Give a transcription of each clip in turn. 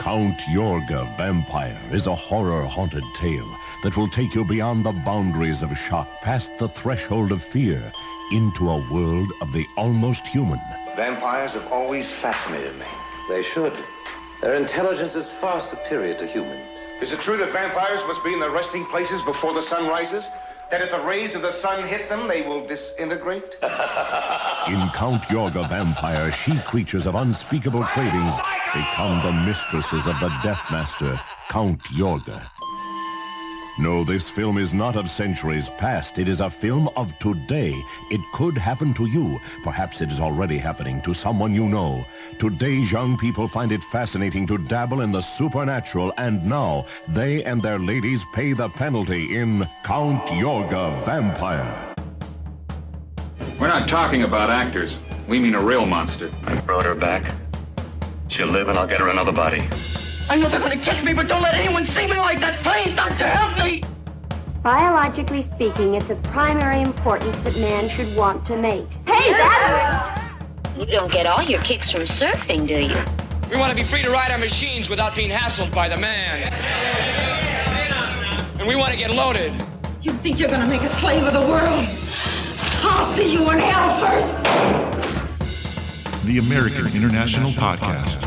Count Yorga Vampire is a horror-haunted tale that will take you beyond the boundaries of shock, past the threshold of fear, into a world of the almost human. Vampires have always fascinated me. They should. Their intelligence is far superior to humans. Is it true that vampires must be in their resting places before the sun rises? That if the rays of the sun hit them, they will disintegrate? In Count Yorga Vampire, she-creatures of unspeakable cravings become the mistresses of the Death Master, Count Yorga. No, this film is not of centuries past. It is a film of today. It could happen to you. Perhaps it is already happening to someone you know. Today's young people find it fascinating to dabble in the supernatural, and now they and their ladies pay the penalty in Count Yorga Vampire. We're not talking about actors. We mean a real monster. I brought her back. She'll live and I'll get her another body. I know they're going to catch me, but don't let anyone see me like that. Please, Doctor, help me! Biologically speaking, it's of primary importance that man should want to mate. Hey, that You don't get all your kicks from surfing, do you? We want to be free to ride our machines without being hassled by the man. And we want to get loaded. You think you're going to make a slave of the world? I'll see you in hell first! The American International Podcast.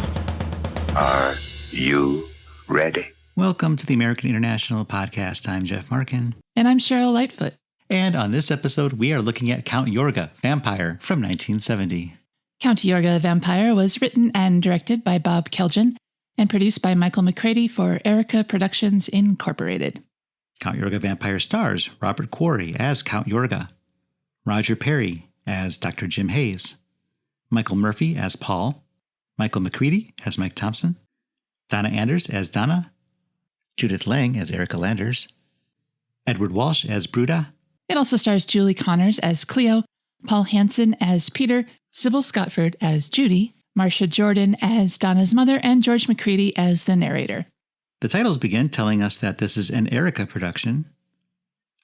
Are you ready? Welcome to the American International Podcast. I'm Jeff Markin. And I'm Cheryl Lightfoot. And on this episode, we are looking at Count Yorga, Vampire from 1970. Count Yorga Vampire was written and directed by Bob Kelljan and produced by Michael Macready for AIP Productions, Incorporated. Count Yorga Vampire stars Robert Quarry as Count Yorga, Roger Perry as Dr. Jim Hayes, Michael Murphy as Paul, Michael Macready as Mike Thompson, Donna Anders as Donna, Judith Lang as Erica Landers, Edward Walsh as Brudah. It also stars Julie Connors as Cleo, Paul Hansen as Peter, Sybil Scotford as Judy, Marsha Jordan as Donna's mother, and George Macready as the narrator. The titles begin telling us that this is an AIP production.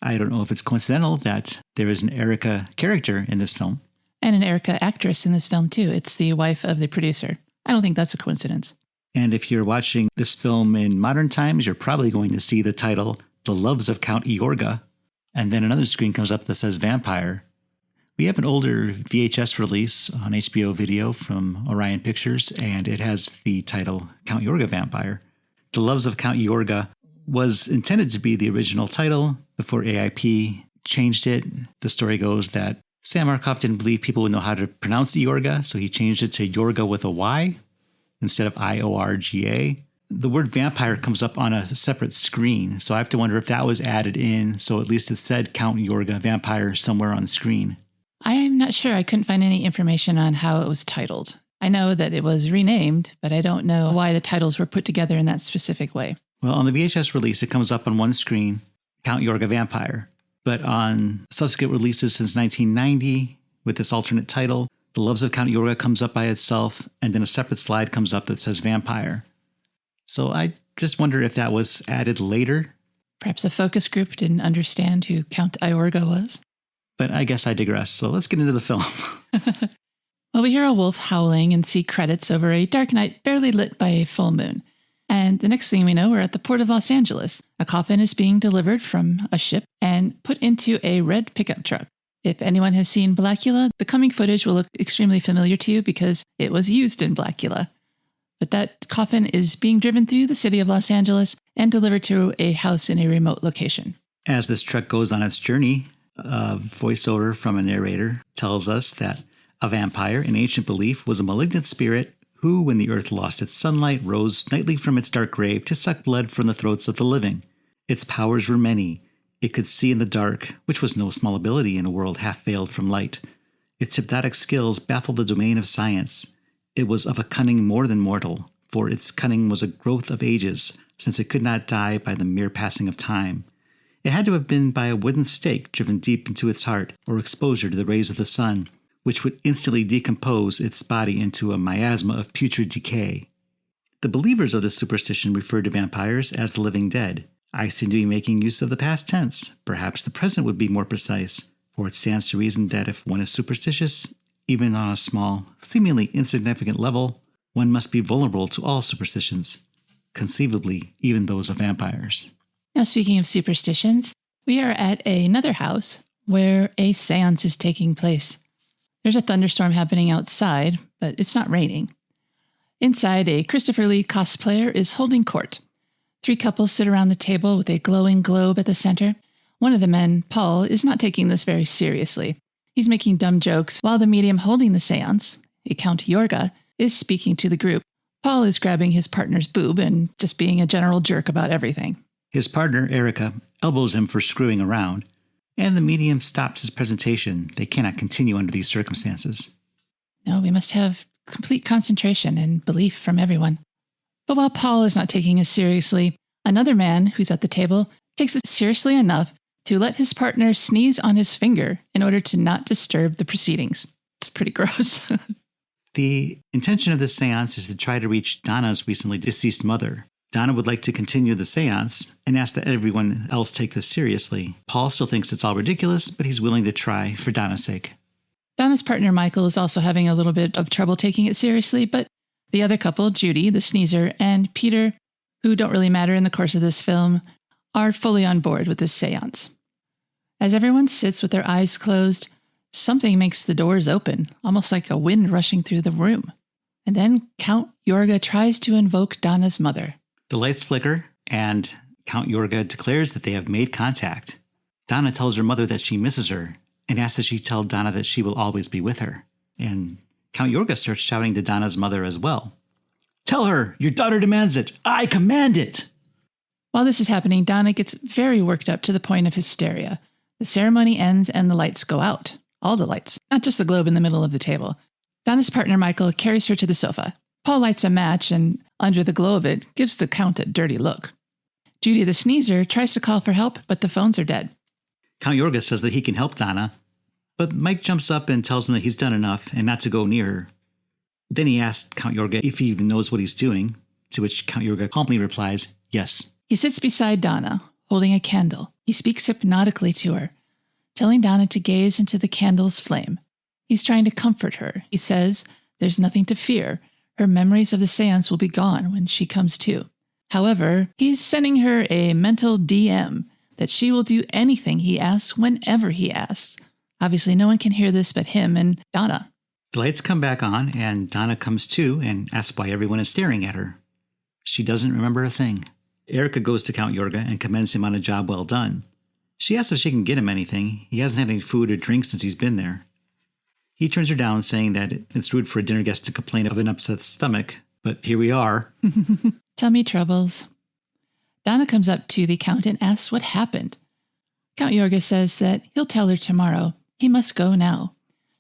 I don't know if it's coincidental that there is an Erica character in this film. And an Erica actress in this film, too. It's the wife of the producer. I don't think that's a coincidence. And if you're watching this film in modern times, you're probably going to see the title, The Loves of Count Yorga, and then another screen comes up that says Vampire. We have an older VHS release on HBO Video from Orion Pictures, and it has the title Count Yorga Vampire. The Loves of Count Yorga was intended to be the original title before AIP changed it. The story goes that Sam Markoff didn't believe people would know how to pronounce Yorga, so he changed it to Yorga with a Y instead of Iorga. The word vampire comes up on a separate screen, so I have to wonder if that was added in, so at least it said Count Yorga Vampire somewhere on the screen. I'm not sure. I couldn't find any information on how it was titled. I know that it was renamed, but I don't know why the titles were put together in that specific way. Well, on the VHS release, it comes up on one screen, Count Yorga Vampire. But on subsequent releases since 1990, with this alternate title, The Loves of Count Yorga comes up by itself, and then a separate slide comes up that says Vampire. So I just wonder if that was added later. Perhaps a focus group didn't understand who Count Yorga was. But I guess I digress, so let's get into the film. Well, we hear a wolf howling and see credits over a dark night barely lit by a full moon. And the next thing we know, we're at the port of Los Angeles. A coffin is being delivered from a ship and put into a red pickup truck. If anyone has seen Blackula, the coming footage will look extremely familiar to you because it was used in Blackula. But that coffin is being driven through the city of Los Angeles and delivered to a house in a remote location. As this truck goes on its journey, a voiceover from a narrator tells us that a vampire, in ancient belief, was a malignant spirit who, when the earth lost its sunlight, rose nightly from its dark grave to suck blood from the throats of the living. Its powers were many. It could see in the dark, which was no small ability in a world half veiled from light. Its hypnotic skills baffled the domain of science. It was of a cunning more than mortal, for its cunning was a growth of ages, since it could not die by the mere passing of time. It had to have been by a wooden stake driven deep into its heart, or exposure to the rays of the sun, which would instantly decompose its body into a miasma of putrid decay. The believers of this superstition referred to vampires as the living dead. I seem to be making use of the past tense. Perhaps the present would be more precise, for it stands to reason that if one is superstitious, even on a small, seemingly insignificant level, one must be vulnerable to all superstitions. conceivably even those of vampires. Now, speaking of superstitions, we are at another house where a seance is taking place. There's a thunderstorm happening outside, but it's not raining. Inside, a Christopher Lee cosplayer is holding court. 3 couples sit around the table with a glowing globe at the center. One of the men, Paul, is not taking this very seriously. He's making dumb jokes while the medium holding the seance, a Count Yorga, is speaking to the group. Paul is grabbing his partner's boob and just being a general jerk about everything. His partner, Erica, elbows him for screwing around, and the medium stops his presentation. They cannot continue under these circumstances. No, we must have complete concentration and belief from everyone. But while Paul is not taking it seriously, another man who's at the table takes it seriously enough to let his partner sneeze on his finger in order to not disturb the proceedings. It's pretty gross. The intention of this seance is to try to reach Donna's recently deceased mother. Donna would like to continue the seance and ask that everyone else take this seriously. Paul still thinks it's all ridiculous, but he's willing to try for Donna's sake. Donna's partner, Michael, is also having a little bit of trouble taking it seriously, but the other couple, Judy, the sneezer, and Peter, who don't really matter in the course of this film, are fully on board with this seance. As everyone sits with their eyes closed, something makes the doors open, almost like a wind rushing through the room. And then Count Yorga tries to invoke Donna's mother. The lights flicker, and Count Yorga declares that they have made contact. Donna tells her mother that she misses her, and asks that she tell Donna that she will always be with her. And Count Yorga starts shouting to Donna's mother as well. "Tell her, your daughter demands it. I command it." While this is happening, Donna gets very worked up to the point of hysteria. The ceremony ends and the lights go out. All the lights, not just the globe in the middle of the table. Donna's partner, Michael, carries her to the sofa. Paul lights a match, and under the glow of it, gives the Count a dirty look. Judy, the sneezer, tries to call for help, but the phones are dead. Count Yorga says that he can help Donna, but Mike jumps up and tells him that he's done enough and not to go near her. Then he asks Count Yorga if he even knows what he's doing, to which Count Yorga calmly replies, yes. He sits beside Donna, holding a candle. He speaks hypnotically to her, telling Donna to gaze into the candle's flame. He's trying to comfort her. He says there's nothing to fear. Her memories of the seance will be gone when she comes to. However, he's sending her a mental DM that she will do anything he asks whenever he asks. Obviously, no one can hear this but him and Donna. The lights come back on, and Donna comes to and asks why everyone is staring at her. She doesn't remember a thing. Erica goes to Count Yorga and commends him on a job well done. She asks if she can get him anything. He hasn't had any food or drink since he's been there. He turns her down, saying that it's rude for a dinner guest to complain of an upset stomach, but here we are. Tummy troubles. Donna comes up to the Count and asks what happened. Count Yorga says that he'll tell her tomorrow. He must go now.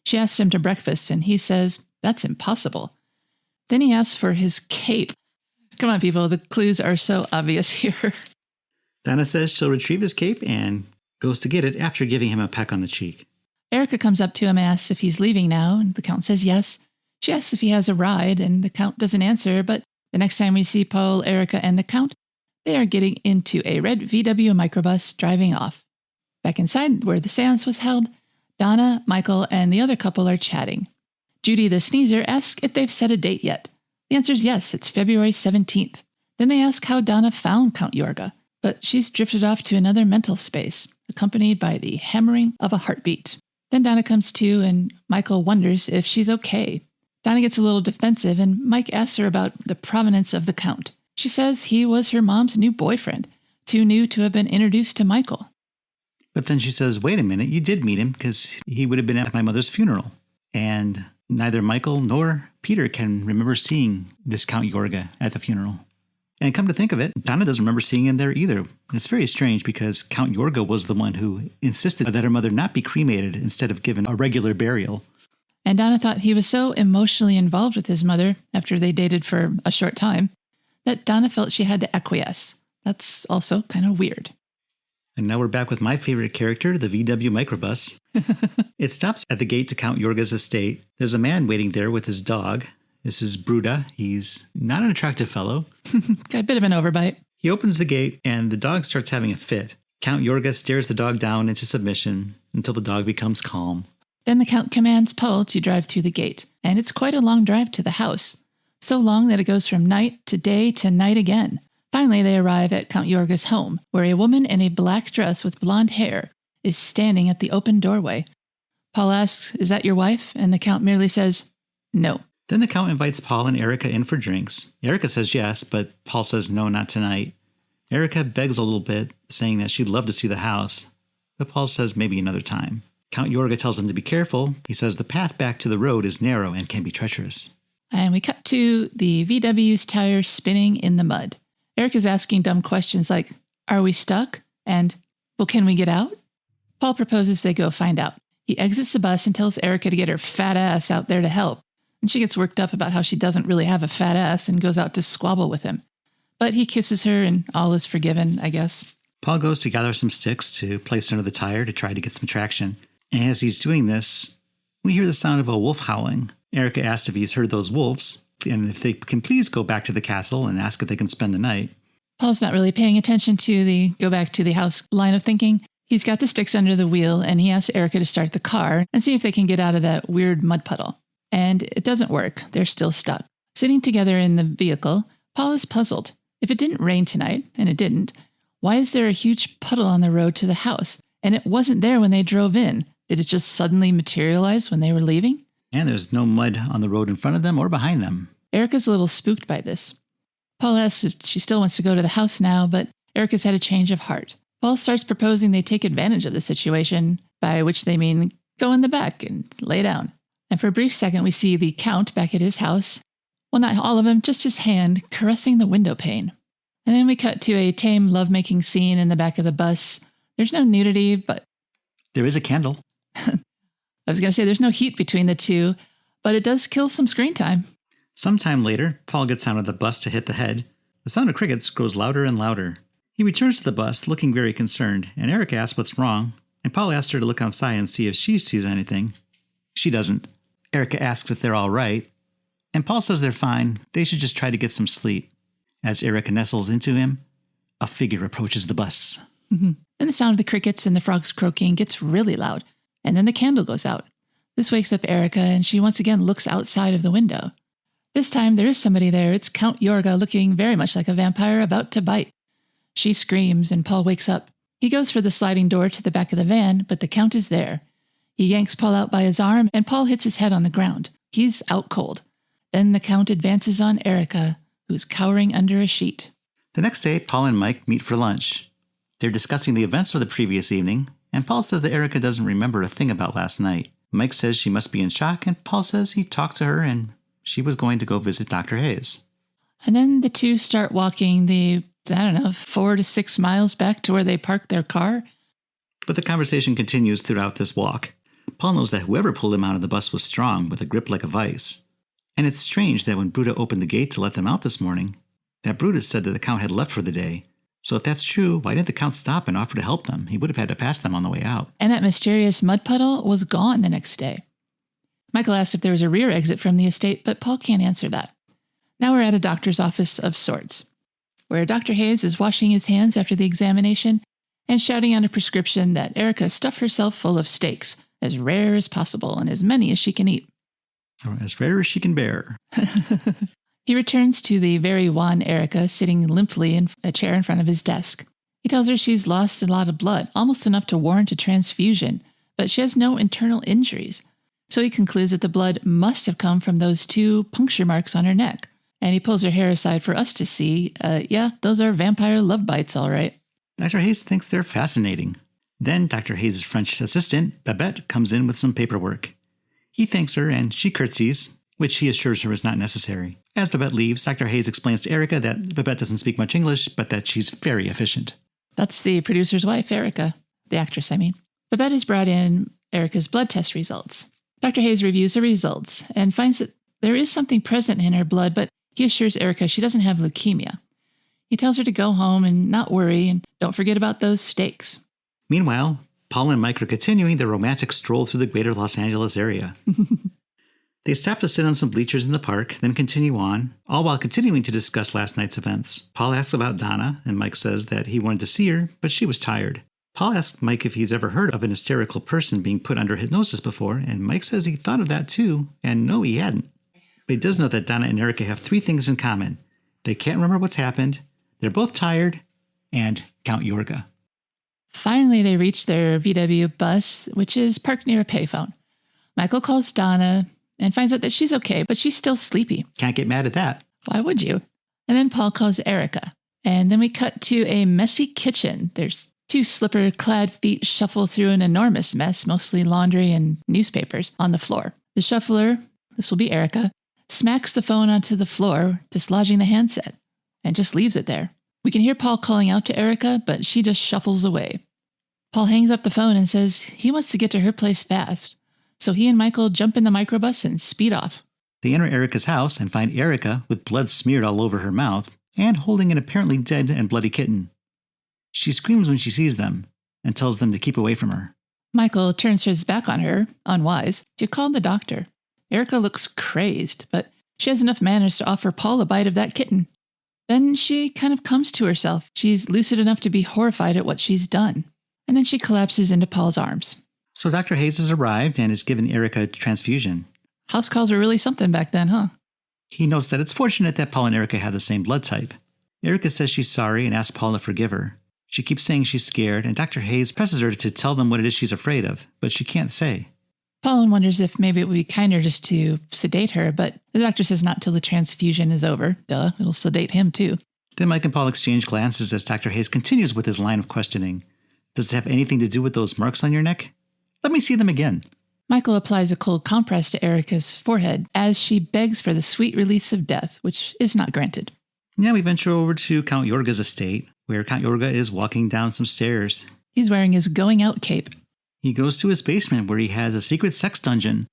She asks him to breakfast, and he says that's impossible. Then he asks for his cape. Come on, people, the clues are so obvious here. Donna says she'll retrieve his cape and goes to get it after giving him a peck on the cheek. Erica comes up to him and asks if he's leaving now, and the Count says yes. She asks if he has a ride, and the Count doesn't answer, but the next time we see Paul, Erica, and the Count, they are getting into a red VW microbus driving off. Back inside where the seance was held, Donna, Michael, and the other couple are chatting. Judy, the sneezer, asks if they've set a date yet. The answer is yes, it's February 17th. Then they ask how Donna found Count Yorga, but she's drifted off to another mental space, accompanied by the hammering of a heartbeat. Then Donna comes to, and Michael wonders if she's okay. Donna gets a little defensive, and Mike asks her about the provenance of the Count. She says he was her mom's new boyfriend, too new to have been introduced to Michael. But then she says, wait a minute, you did meet him because he would have been at my mother's funeral. And neither Michael nor Peter can remember seeing this Count Yorga at the funeral. And come to think of it, Donna doesn't remember seeing him there either. And it's very strange because Count Yorga was the one who insisted that her mother not be cremated instead of given a regular burial. And Donna thought he was so emotionally involved with his mother after they dated for a short time that Donna felt she had to acquiesce. That's also kind of weird. And now we're back with my favorite character, the VW microbus. It stops at the gate to Count Yorga's estate. There's a man waiting there with his dog. This is Brudah. He's not an attractive fellow. Got a bit of an overbite. He opens the gate and the dog starts having a fit. Count Yorga stares the dog down into submission until the dog becomes calm. Then the Count commands Paul to drive through the gate. And it's quite a long drive to the house. So long that it goes from night to day to night again. Finally, they arrive at Count Yorga's home, where a woman in a black dress with blonde hair is standing at the open doorway. Paul asks, "Is that your wife?" And the Count merely says, "No." Then the Count invites Paul and Erica in for drinks. Erica says yes, but Paul says no, not tonight. Erica begs a little bit, saying that she'd love to see the house, but Paul says maybe another time. Count Yorga tells him to be careful. He says the path back to the road is narrow and can be treacherous. And we cut to the VW's tires spinning in the mud. Erica's asking dumb questions like, "Are we stuck?" And, "Well, can we get out?" Paul proposes they go find out. He exits the bus and tells Erica to get her fat ass out there to help. And she gets worked up about how she doesn't really have a fat ass and goes out to squabble with him. But he kisses her and all is forgiven, I guess. Paul goes to gather some sticks to place under the tire to try to get some traction. And as he's doing this, we hear the sound of a wolf howling. Erica asks if he's heard those wolves, and if they can please go back to the castle and ask if they can spend the night. Paul's not really paying attention to the go back to the house line of thinking. He's got the sticks under the wheel, and he asks Erica to start the car and see if they can get out of that weird mud puddle. And it doesn't work. They're still stuck. Sitting together in the vehicle, Paul is puzzled. If it didn't rain tonight, and it didn't, why is there a huge puddle on the road to the house? And it wasn't there when they drove in. Did it just suddenly materialize when they were leaving? And there's no mud on the road in front of them or behind them. Erica's a little spooked by this. Paul asks if she still wants to go to the house now, but Erica's had a change of heart. Paul starts proposing they take advantage of the situation, by which they mean go in the back and lay down. And for a brief second, we see the Count back at his house. Well, not all of him, just his hand caressing the window pane. And then we cut to a tame lovemaking scene in the back of the bus. There's no nudity, but... There is a candle. I was going to say there's no heat between the two, but it does kill some screen time. Sometime later, Paul gets out of the bus to hit the head. The sound of crickets grows louder and louder. He returns to the bus, looking very concerned, and Erica asks what's wrong, and Paul asks her to look outside and see if she sees anything. She doesn't. Erica asks if they're all right, and Paul says they're fine. They should just try to get some sleep. As Erica nestles into him, a figure approaches the bus. Mm-hmm. Then the sound of the crickets and the frogs croaking gets really loud, and then the candle goes out. This wakes up Erica, and she once again looks outside of the window. This time there is somebody there. It's Count Yorga, looking very much like a vampire about to bite. She screams, and Paul wakes up. He goes for the sliding door to the back of the van, but the Count is there. He yanks Paul out by his arm, and Paul hits his head on the ground. He's out cold. Then the Count advances on Erica, who's cowering under a sheet. The next day, Paul and Mike meet for lunch. They're discussing the events of the previous evening, and Paul says that Erica doesn't remember a thing about last night. Mike says she must be in shock, and Paul says he talked to her and she was going to go visit Dr. Hayes. And then the two start walking the, 4 to 6 miles back to where they parked their car. But the conversation continues throughout this walk. Paul knows that whoever pulled him out of the bus was strong, with a grip like a vice. And it's strange that when Brudah opened the gate to let them out this morning, that Brudah said that the Count had left for the day. So if that's true, why didn't the Count stop and offer to help them? He would have had to pass them on the way out. And that mysterious mud puddle was gone the next day. Michael asks if there was a rear exit from the estate, but Paul can't answer that. Now we're at a doctor's office of sorts, where Dr. Hayes is washing his hands after the examination and shouting out a prescription that Erica stuff herself full of steaks, as rare as possible and as many as she can eat. Or as rare as she can bear. He returns to the very wan Erica sitting limply in a chair in front of his desk. He tells her she's lost a lot of blood, almost enough to warrant a transfusion, but she has no internal injuries. So he concludes that the blood must have come from those 2 puncture marks on her neck. And he pulls her hair aside for us to see. Yeah, those are vampire love bites, all right. Dr. Hayes thinks they're fascinating. Then Dr. Hayes' French assistant, Babette, comes in with some paperwork. He thanks her and she curtsies, which he assures her is not necessary. As Babette leaves, Dr. Hayes explains to Erica that Babette doesn't speak much English, but that she's very efficient. That's the producer's wife, Erica. The actress, I mean. Babette has brought in Erica's blood test results. Dr. Hayes reviews the results and finds that there is something present in her blood, but he assures Erica she doesn't have leukemia. He tells her to go home and not worry, and don't forget about those steaks. Meanwhile, Paul and Mike are continuing their romantic stroll through the greater Los Angeles area. They stop to sit on some bleachers in the park, then continue on, all while continuing to discuss last night's events. Paul asks about Donna, and Mike says that he wanted to see her, but she was tired. Paul asks Mike if he's ever heard of an hysterical person being put under hypnosis before, and Mike says he thought of that too, and no, he hadn't. But he does know that Donna and Erica have 3 things in common. They can't remember what's happened, They're both tired, and Count Yorga. Finally, they reach their VW bus, which is parked near a payphone. Michael calls Donna and finds out that she's okay, but she's still sleepy. Can't get mad at that. Why would you? And then Paul calls Erica. And then we cut to a messy kitchen. There's 2 slipper-clad feet shuffle through an enormous mess, mostly laundry and newspapers, on the floor. The shuffler, this will be Erica, smacks the phone onto the floor, dislodging the handset, and just leaves it there. We can hear Paul calling out to Erica, but she just shuffles away. Paul hangs up the phone and says he wants to get to her place fast. So he and Michael jump in the microbus and speed off. They enter Erica's house and find Erica with blood smeared all over her mouth and holding an apparently dead and bloody kitten. She screams when she sees them and tells them to keep away from her. Michael turns his back on her, unwise, to call the doctor. Erica looks crazed, but she has enough manners to offer Paul a bite of that kitten. Then she kind of comes to herself. She's lucid enough to be horrified at what she's done. And then she collapses into Paul's arms. So Dr. Hayes has arrived and has given Erica a transfusion. House calls were really something back then, huh? He notes that it's fortunate that Paul and Erica have the same blood type. Erica says she's sorry and asks Paul to forgive her. She keeps saying she's scared, and Dr. Hayes presses her to tell them what it is she's afraid of, but she can't say. Paul wonders if maybe it would be kinder just to sedate her, but the doctor says not till the transfusion is over. Duh, it'll sedate him too. Then Mike and Paul exchange glances as Dr. Hayes continues with his line of questioning. Does it have anything to do with those marks on your neck? Let me see them again. Michael applies a cold compress to Erica's forehead as she begs for the sweet release of death, which is not granted. Now we venture over to Count Yorga's estate, where Count Yorga is walking down some stairs. He's wearing his going-out cape. He goes to his basement where he has a secret sex dungeon.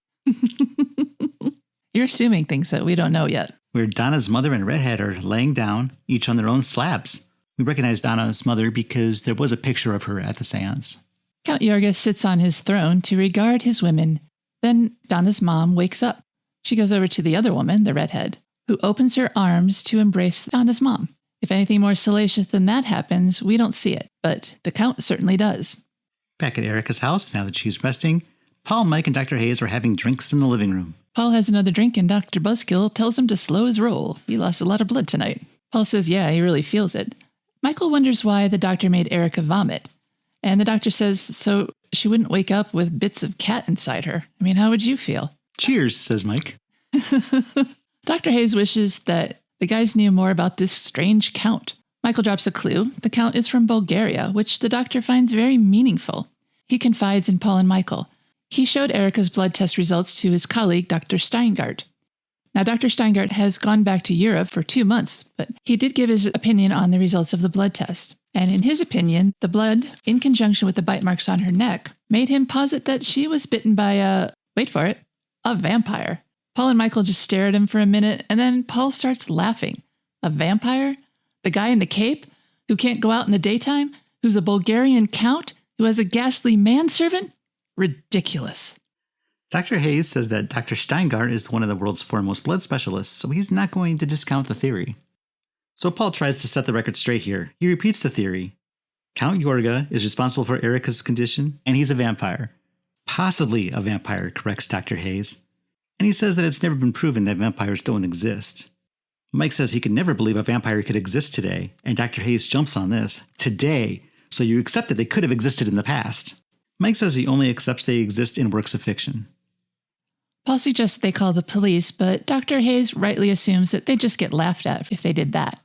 You're assuming things that we don't know yet. Where Donna's mother and Redhead are laying down, each on their own slabs. We recognize Donna's mother because there was a picture of her at the seance. Count Yorga sits on his throne to regard his women. Then Donna's mom wakes up. She goes over to the other woman, the redhead, who opens her arms to embrace Donna's mom. If anything more salacious than that happens, we don't see it, but the Count certainly does. Back at Erica's house, now that she's resting, Paul, Mike, and Dr. Hayes are having drinks in the living room. Paul has another drink and Dr. Buzzkill tells him to slow his roll. He lost a lot of blood tonight. Paul says, yeah, he really feels it. Michael wonders why the doctor made Erica vomit. And the doctor says so she wouldn't wake up with bits of cat inside her. I mean, how would you feel? Cheers, says Mike. Dr. Hayes wishes that the guys knew more about this strange count. Michael drops a clue. The count is from Bulgaria, which the doctor finds very meaningful. He confides in Paul and Michael. He showed Erica's blood test results to his colleague, Dr. Steingart. Now, Dr. Steingart has gone back to Europe for 2 months, but he did give his opinion on the results of the blood test. And in his opinion, the blood, in conjunction with the bite marks on her neck, made him posit that she was bitten by wait for it, a vampire. Paul and Michael just stare at him for a minute, and then Paul starts laughing. A vampire? The guy in the cape? Who can't go out in the daytime? Who's a Bulgarian count? Who has a ghastly manservant? Ridiculous. Dr. Hayes says that Dr. Steingart is one of the world's foremost blood specialists, so he's not going to discount the theory. So Paul tries to set the record straight here. He repeats the theory. Count Yorga is responsible for Erica's condition, and he's a vampire. Possibly a vampire, corrects Dr. Hayes. And he says that it's never been proven that vampires don't exist. Mike says he could never believe a vampire could exist today, and Dr. Hayes jumps on this. Today. So you accept that they could have existed in the past. Mike says he only accepts they exist in works of fiction. Paul suggests they call the police, but Dr. Hayes rightly assumes that they'd just get laughed at if they did that.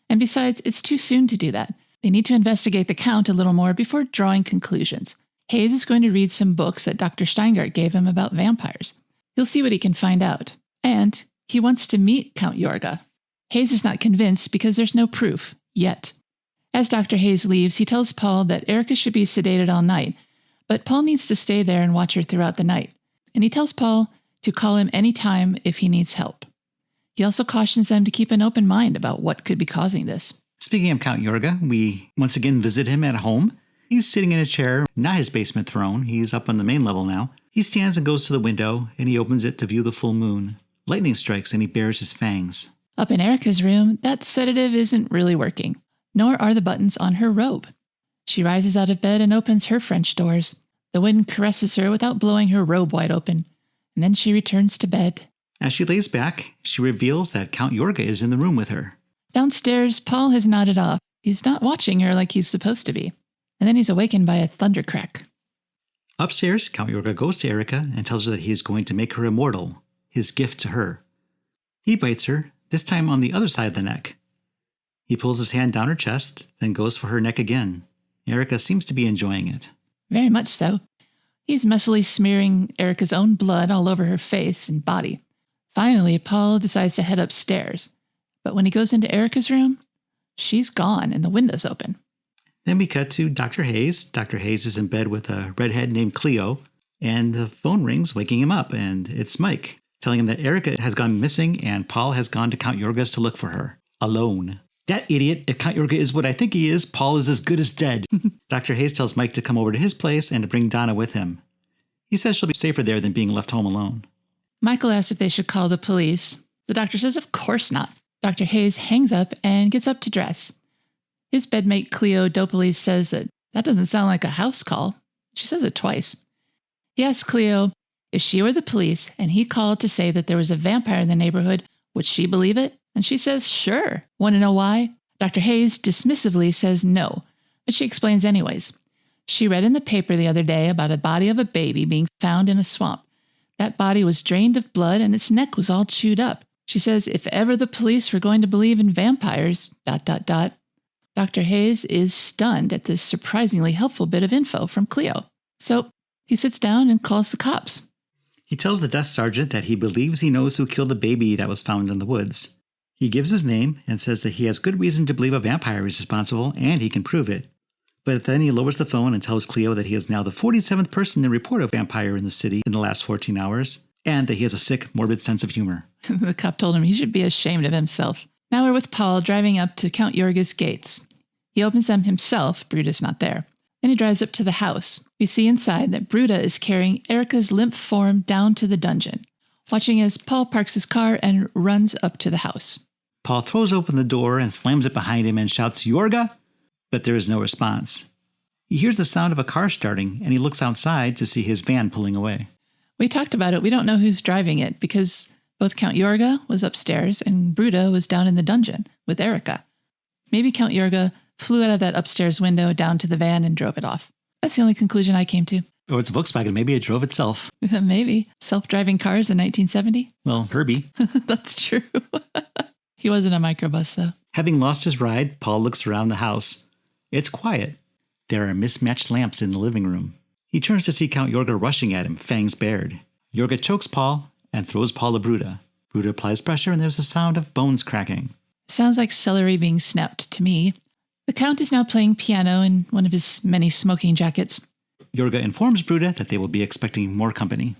And besides, it's too soon to do that. They need to investigate the count a little more before drawing conclusions. Hayes is going to read some books that Dr. Steingart gave him about vampires. He'll see what he can find out. And he wants to meet Count Yorga. Hayes is not convinced because there's no proof, yet. As Dr. Hayes leaves, he tells Paul that Erica should be sedated all night, but Paul needs to stay there and watch her throughout the night. And he tells Paul to call him any time if he needs help. He also cautions them to keep an open mind about what could be causing this. Speaking of Count Yorga, we once again visit him at home. He's sitting in a chair, not his basement throne. He's up on the main level now. He stands and goes to the window, and he opens it to view the full moon. Lightning strikes, and he bares his fangs. Up in Erica's room, that sedative isn't really working, nor are the buttons on her robe. She rises out of bed and opens her French doors. The wind caresses her without blowing her robe wide open, and then she returns to bed. As she lays back, she reveals that Count Yorga is in the room with her. Downstairs, Paul has nodded off. He's not watching her like he's supposed to be. And then he's awakened by a thundercrack. Upstairs, Count Yorga goes to Erica and tells her that he is going to make her immortal, his gift to her. He bites her, this time on the other side of the neck. He pulls his hand down her chest, then goes for her neck again. Erica seems to be enjoying it. Very much so. He's messily smearing Erica's own blood all over her face and body. Finally, Paul decides to head upstairs. But when he goes into Erica's room, she's gone and the window's open. Then we cut to Dr. Hayes. Dr. Hayes is in bed with a redhead named Cleo, and the phone rings, waking him up, and it's Mike, telling him that Erica has gone missing and Paul has gone to Count Yorga's to look for her, alone. That idiot, if Count Yorga is what I think he is, Paul is as good as dead. Dr. Hayes tells Mike to come over to his place and to bring Donna with him. He says she'll be safer there than being left home alone. Michael asks if they should call the police. The doctor says of course not. Dr. Hayes hangs up and gets up to dress. His bedmate Cleo dopily says that doesn't sound like a house call. She says it twice. He asks Cleo if she were the police and he called to say that there was a vampire in the neighborhood, would she believe it? And she says, sure. Want to know why? Dr. Hayes dismissively says no, but she explains anyways. She read in the paper the other day about a body of a baby being found in a swamp. That body was drained of blood and its neck was all chewed up. She says if ever the police were going to believe in vampires, ... Dr. Hayes is stunned at this surprisingly helpful bit of info from Cleo. So he sits down and calls the cops. He tells the desk sergeant that he believes he knows who killed the baby that was found in the woods. He gives his name and says that he has good reason to believe a vampire is responsible and he can prove it. But then he lowers the phone and tells Cleo that he is now the 47th person to report a vampire in the city in the last 14 hours, and that he has a sick, morbid sense of humor. The cop told him he should be ashamed of himself. Now we're with Paul driving up to Count Yorga's gates. He opens them himself. Brudah's not there. Then he drives up to the house. We see inside that Brudah is carrying Erica's limp form down to the dungeon, watching as Paul parks his car and runs up to the house. Paul throws open the door and slams it behind him and shouts, Yorga! But there is no response. He hears the sound of a car starting, and he looks outside to see his van pulling away. We talked about it. We don't know who's driving it because both Count Yorga was upstairs and Brudah was down in the dungeon with Erica. Maybe Count Yorga flew out of that upstairs window down to the van and drove it off. That's the only conclusion I came to. Or it's Volkswagen. Maybe it drove itself. Maybe. Self-driving cars in 1970? Well, Herbie. That's true. He wasn't a microbus, though. Having lost his ride, Paul looks around the house. It's quiet. There are mismatched lamps in the living room. He turns to see Count Yorga rushing at him, fangs bared. Yorga chokes Paul and throws Paul to Brudah. Brudah applies pressure and there's a sound of bones cracking. Sounds like celery being snapped to me. The Count is now playing piano in one of his many smoking jackets. Yorga informs Brudah that they will be expecting more company.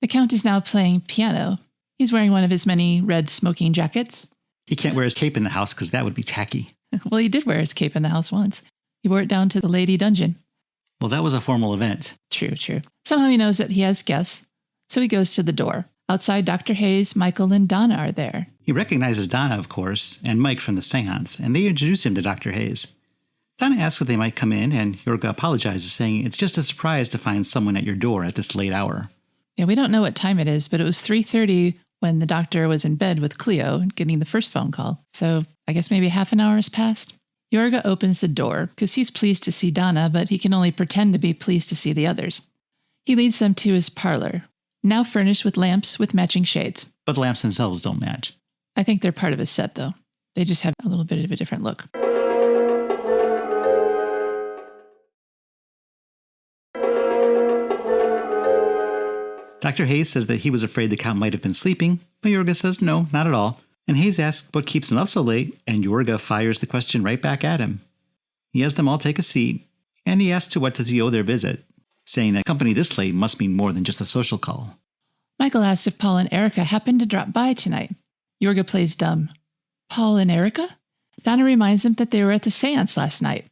The Count is now playing piano. He's wearing one of his many red smoking jackets. He can't wear his cape in the house because that would be tacky. Well, he did wear his cape in the house once. He wore it down to the lady dungeon. Well, that was a formal event. True. Somehow he knows that he has guests, so he goes to the door. Outside, Dr. Hayes, Michael, and Donna are there. He recognizes Donna, of course, and Mike from the seance, and they introduce him to Dr. Hayes. Donna asks if they might come in, and Yorga apologizes, saying it's just a surprise to find someone at your door at this late hour. Yeah, we don't know what time it is, but it was 3:30 when the doctor was in bed with Cleo getting the first phone call. So I guess maybe half an hour has passed. Yorga opens the door because he's pleased to see Donna, but he can only pretend to be pleased to see the others. He leads them to his parlor, now furnished with lamps with matching shades. But the lamps themselves don't match. I think they're part of his set, though. They just have a little bit of a different look. Dr. Hayes says that he was afraid the Count might have been sleeping, but Yorga says no, not at all. And Hayes asks what keeps him up so late, and Yorga fires the question right back at him. He has them all take a seat, and he asks to what does he owe their visit, saying that company this late must mean more than just a social call. Michael asks if Paul and Erica happened to drop by tonight. Yorga plays dumb. Paul and Erica? Donna reminds him that they were at the seance last night.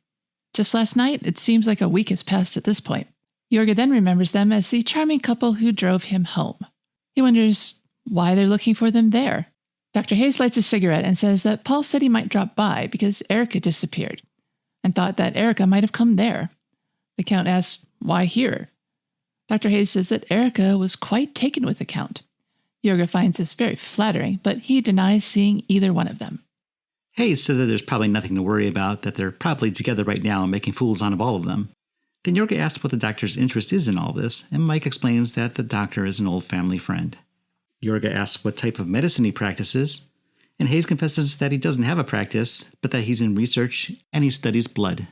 Just last night? It seems like a week has passed at this point. Yorga then remembers them as the charming couple who drove him home. He wonders why they're looking for them there. Dr. Hayes lights a cigarette and says that Paul said he might drop by because Erica disappeared and thought that Erica might have come there. The Count asks, why here? Dr. Hayes says that Erica was quite taken with the Count. Yorga finds this very flattering, but he denies seeing either one of them. Hayes says that there's probably nothing to worry about, that they're probably together right now and making fools out of all of them. Then Yorga asks what the doctor's interest is in all this, and Mike explains that the doctor is an old family friend. Yorga asks what type of medicine he practices, and Hayes confesses that he doesn't have a practice, but that he's in research and he studies blood.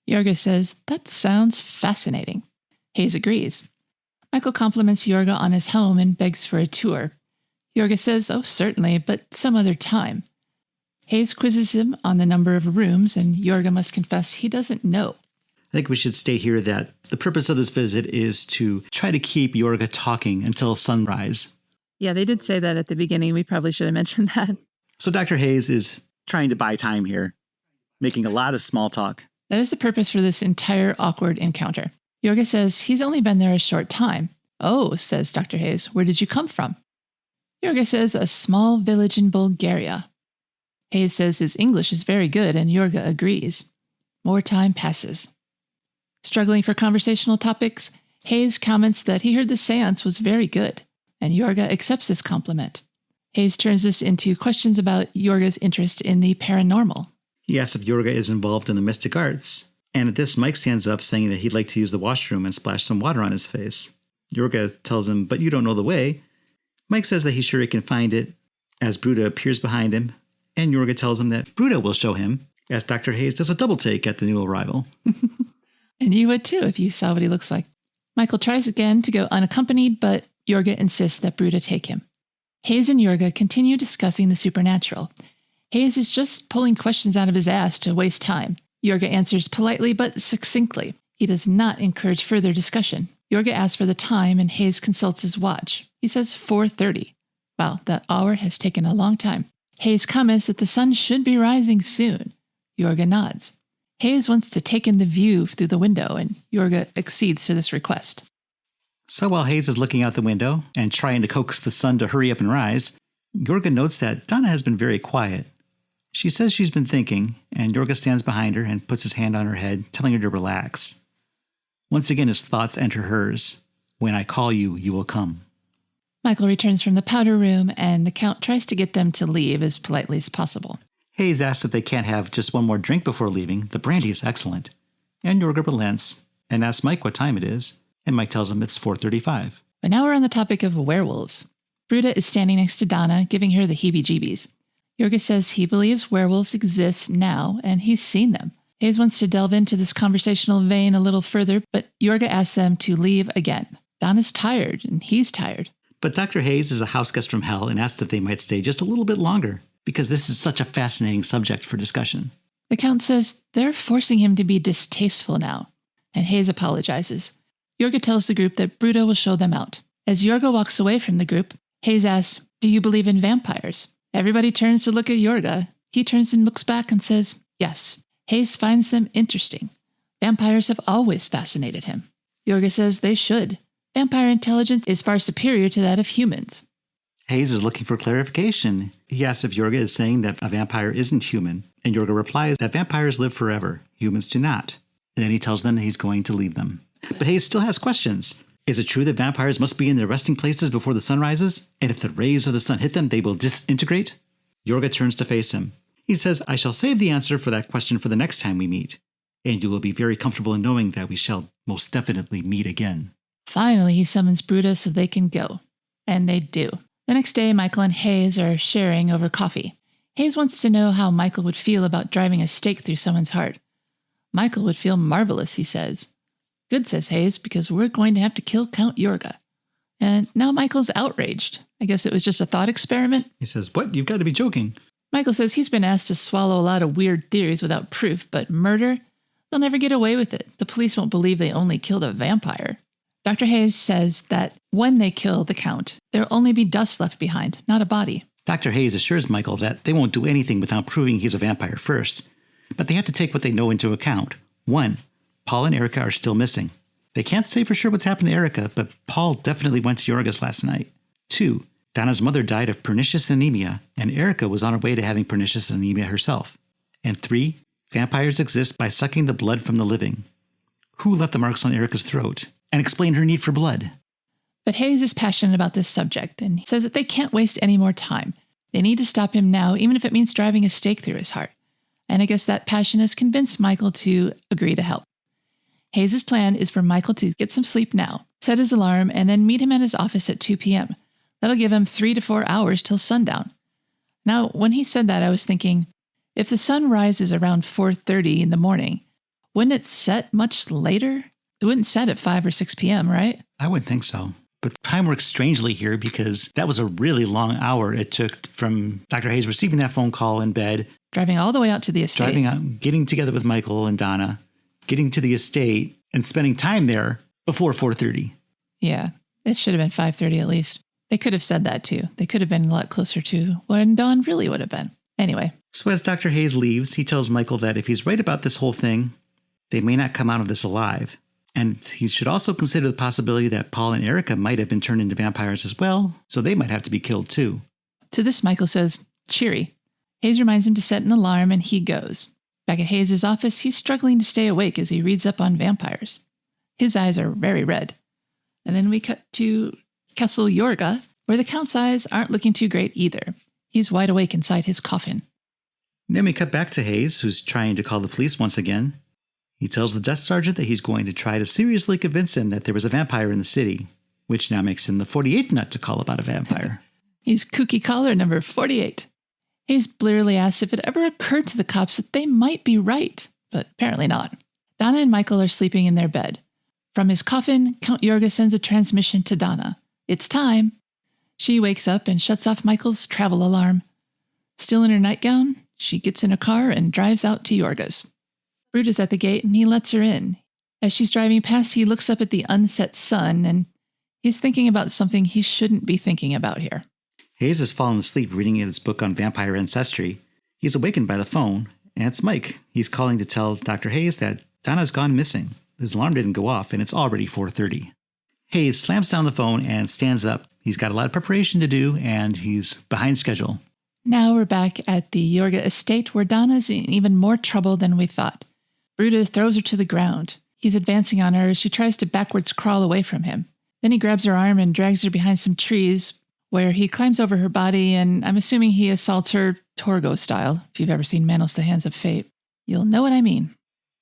Yorga says, that sounds fascinating. Hayes agrees. Michael compliments Yorga on his home and begs for a tour. Yorga says, oh, certainly, but some other time. Hayes quizzes him on the number of rooms, and Yorga must confess he doesn't know. I think we should state here that the purpose of this visit is to try to keep Yorga talking until sunrise. Yeah, they did say that at the beginning. We probably should have mentioned that. So Dr. Hayes is trying to buy time here, making a lot of small talk. That is the purpose for this entire awkward encounter. Yorga says he's only been there a short time. Oh, says Dr. Hayes, where did you come from? Yorga says a small village in Bulgaria. Hayes says his English is very good, and Yorga agrees. More time passes. Struggling for conversational topics, Hayes comments that he heard the seance was very good, and Yorga accepts this compliment. Hayes turns this into questions about Yorga's interest in the paranormal. He asks if Yorga is involved in the mystic arts, and at this Mike stands up saying that he'd like to use the washroom and splash some water on his face. Yorga tells him, but you don't know the way. Mike says that he's sure he can find it, as Brudah appears behind him, and Yorga tells him that Brudah will show him, as Dr. Hayes does a double take at the new arrival. And you would too if you saw what he looks like. Michael tries again to go unaccompanied, but Yorga insists that Brudah take him. Hayes and Yorga continue discussing the supernatural. Hayes is just pulling questions out of his ass to waste time. Yorga answers politely but succinctly. He does not encourage further discussion. Yorga asks for the time, and Hayes consults his watch. He says 4:30. Wow, that hour has taken a long time. Hayes comments that the sun should be rising soon. Yorga nods. Hayes wants to take in the view through the window, and Yorga accedes to this request. So while Hayes is looking out the window and trying to coax the sun to hurry up and rise, Yorga notes that Donna has been very quiet. She says she's been thinking, and Yorga stands behind her and puts his hand on her head, telling her to relax. Once again, his thoughts enter hers. When I call you, you will come. Michael returns from the powder room, and the Count tries to get them to leave as politely as possible. Hayes asks if they can't have just one more drink before leaving. The brandy is excellent. And Yorga relents and asks Mike what time it is, and Mike tells him it's 4:35. But now we're on the topic of werewolves. Brudah is standing next to Donna, giving her the heebie-jeebies. Yorga says he believes werewolves exist now, and he's seen them. Hayes wants to delve into this conversational vein a little further, but Yorga asks them to leave again. Donna's tired, and he's tired. But Dr. Hayes is a house guest from hell and asks if they might stay just a little bit longer, because this is such a fascinating subject for discussion. The Count says they're forcing him to be distasteful now, and Hayes apologizes. Yorga tells the group that Brudah will show them out. As Yorga walks away from the group, Hayes asks, do you believe in vampires? Everybody turns to look at Yorga. He turns and looks back and says, yes. Hayes finds them interesting. Vampires have always fascinated him. Yorga says they should. Vampire intelligence is far superior to that of humans. Hayes is looking for clarification. He asks if Yorga is saying that a vampire isn't human, and Yorga replies that vampires live forever, humans do not. And then he tells them that he's going to leave them. But Hayes still has questions. Is it true that vampires must be in their resting places before the sun rises? And if the rays of the sun hit them, they will disintegrate? Yorga turns to face him. He says, I shall save the answer for that question for the next time we meet. And you will be very comfortable in knowing that we shall most definitely meet again. Finally, he summons Brudah so they can go. And they do. The next day, Michael and Hayes are sharing over coffee. Hayes wants to know how Michael would feel about driving a stake through someone's heart. Michael would feel marvelous, he says. Good, says Hayes, because we're going to have to kill Count Yorga. And now Michael's outraged. I guess it was just a thought experiment. He says, what? You've got to be joking. Michael says he's been asked to swallow a lot of weird theories without proof, but murder? They'll never get away with it. The police won't believe they only killed a vampire. Dr. Hayes says that when they kill the Count, there'll only be dust left behind, not a body. Dr. Hayes assures Michael that they won't do anything without proving he's a vampire first. But they have to take what they know into account. 1, Paul and Erica are still missing. They can't say for sure what's happened to Erica, but Paul definitely went to Yorga's last night. 2, Donna's mother died of pernicious anemia, and Erica was on her way to having pernicious anemia herself. And 3, vampires exist by sucking the blood from the living. Who left the marks on Erica's throat? And explain her need for blood. But Hayes is passionate about this subject, and he says that they can't waste any more time. They need to stop him now, even if it means driving a stake through his heart. And I guess that passion has convinced Michael to agree to help. Hayes' plan is for Michael to get some sleep now, set his alarm, and then meet him at his office at 2 p.m. That'll give him 3 to 4 hours till sundown. Now, when he said that, I was thinking, if the sun rises around 4:30 in the morning, wouldn't it set much later? It wouldn't set at 5 or 6 p.m., right? I wouldn't think so. But time works strangely here because that was a really long hour it took from Dr. Hayes receiving that phone call in bed. Driving all the way out to the estate. Driving out, getting together with Michael and Donna, getting to the estate, and spending time there before 4:30. Yeah, it should have been 5:30 at least. They could have said that too. They could have been a lot closer to when dawn really would have been. Anyway. So as Dr. Hayes leaves, he tells Michael that if he's right about this whole thing, they may not come out of this alive. And he should also consider the possibility that Paul and Erica might have been turned into vampires as well, so they might have to be killed too. To this, Michael says, cheery. Hayes reminds him to set an alarm, and he goes. Back at Hayes' office, he's struggling to stay awake as he reads up on vampires. His eyes are very red. And then we cut to Castle Yorga, where the Count's eyes aren't looking too great either. He's wide awake inside his coffin. Then we cut back to Hayes, who's trying to call the police once again. He tells the desk sergeant that he's going to try to seriously convince him that there was a vampire in the city, which now makes him the 48th nut to call about a vampire. He's kooky caller number 48. Hayes blearily asks if it ever occurred to the cops that they might be right, but apparently not. Donna and Michael are sleeping in their bed. From his coffin, Count Yorga sends a transmission to Donna. It's time. She wakes up and shuts off Michael's travel alarm. Still in her nightgown, she gets in a car and drives out to Yorga's. Brudah's at the gate and he lets her in. As she's driving past, he looks up at the unset sun and he's thinking about something he shouldn't be thinking about here. Hayes has fallen asleep reading his book on vampire ancestry. He's awakened by the phone, and it's Mike. He's calling to tell Dr. Hayes that Donna's gone missing. His alarm didn't go off, and it's already 4:30. Hayes slams down the phone and stands up. He's got a lot of preparation to do, and he's behind schedule. Now we're back at the Yorga estate, where Donna's in even more trouble than we thought. Brudah throws her to the ground. He's advancing on her as she tries to backwards crawl away from him. Then he grabs her arm and drags her behind some trees, where he climbs over her body, and I'm assuming he assaults her Torgo style. If you've ever seen Manos, the Hands of Fate, you'll know what I mean.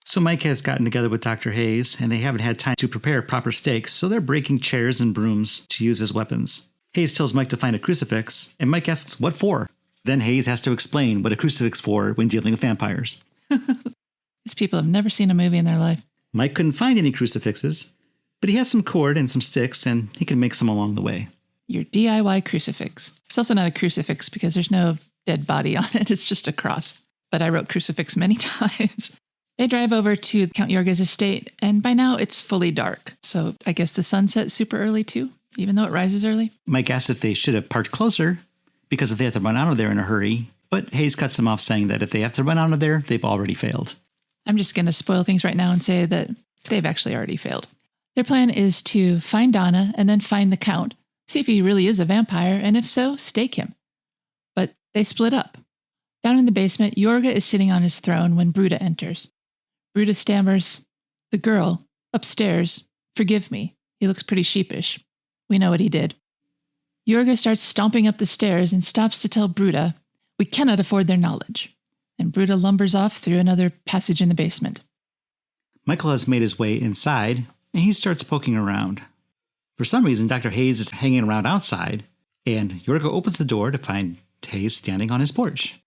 So Mike has gotten together with Dr. Hayes, and they haven't had time to prepare proper stakes, so they're breaking chairs and brooms to use as weapons. Hayes tells Mike to find a crucifix, and Mike asks what for. Then Hayes has to explain what a crucifix for when dealing with vampires. These people have never seen a movie in their life. Mike couldn't find any crucifixes, but he has some cord and some sticks, and he can make some along the way. Your DIY crucifix. It's also not a crucifix because there's no dead body on it. It's just a cross. But I wrote crucifix many times. They drive over to Count Yorga's estate, and by now it's fully dark. So I guess the sun sets super early too, even though it rises early. Mike asks if they should have parked closer, because if they have to run out of there in a hurry. But Hayes cuts him off, saying that if they have to run out of there, they've already failed. I'm just going to spoil things right now and say that they've actually already failed. Their plan is to find Donna and then find the Count, see if he really is a vampire, and if so, stake him. But they split up. Down in the basement, Yorga is sitting on his throne when Brudah enters. Brudah stammers, "The girl, upstairs, forgive me." He looks pretty sheepish. We know what he did. Yorga starts stomping up the stairs and stops to tell Brudah, "We cannot afford their knowledge." And Brudah lumbers off through another passage in the basement. Michael has made his way inside, and he starts poking around. For some reason, Dr. Hayes is hanging around outside, and Yorga opens the door to find Hayes standing on his porch.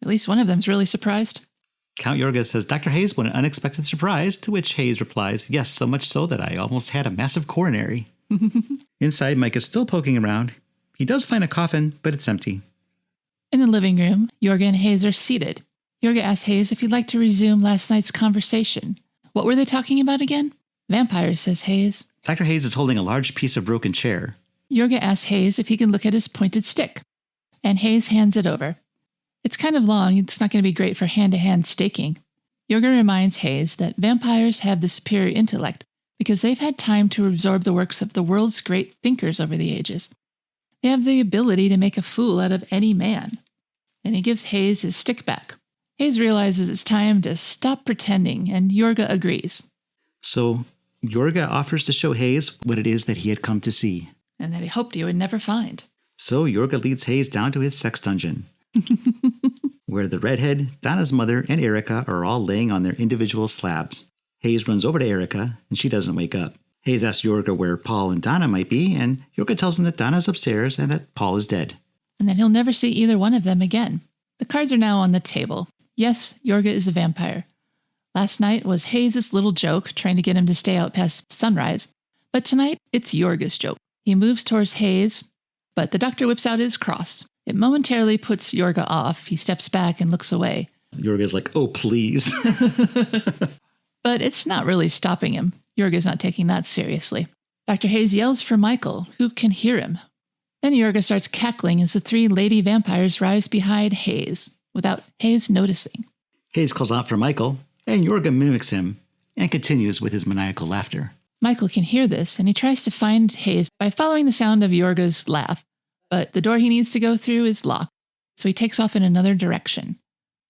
At least one of them's really surprised. Count Yorga says, "Dr. Hayes, what an unexpected surprise," to which Hayes replies, "Yes, so much so that I almost had a massive coronary." Inside, Mike is still poking around. He does find a coffin, but it's empty. In the living room, Yorga and Hayes are seated. Yorga asks Hayes if he'd like to resume last night's conversation. What were they talking about again? Vampires, says Hayes. Dr. Hayes is holding a large piece of broken chair. Yorga asks Hayes if he can look at his pointed stick, and Hayes hands it over. It's kind of long. It's not going to be great for hand-to-hand staking. Yorga reminds Hayes that vampires have the superior intellect because they've had time to absorb the works of the world's great thinkers over the ages. They have the ability to make a fool out of any man. And he gives Hayes his stick back. Hayes realizes it's time to stop pretending, and Yorga agrees. So Yorga offers to show Hayes what it is that he had come to see. And that he hoped he would never find. So Yorga leads Hayes down to his sex dungeon, where the redhead, Donna's mother, and Erica are all laying on their individual slabs. Hayes runs over to Erica, and she doesn't wake up. Hayes asks Yorga where Paul and Donna might be, and Yorga tells him that Donna's upstairs and that Paul is dead. And that he'll never see either one of them again. The cards are now on the table. Yes, Yorga is a vampire. Last night was Hayes' little joke, trying to get him to stay out past sunrise. But tonight, it's Yorga's joke. He moves towards Hayes, but the doctor whips out his cross. It momentarily puts Yorga off. He steps back and looks away. Yorga's like, oh, please. But it's not really stopping him. Yorga's not taking that seriously. Dr. Hayes yells for Michael, who can hear him. Then Yorga starts cackling as the 3 lady vampires rise behind Hayes, without Hayes noticing. Hayes calls out for Michael, and Yorga mimics him and continues with his maniacal laughter. Michael can hear this, and he tries to find Hayes by following the sound of Yorga's laugh, but the door he needs to go through is locked, so he takes off in another direction.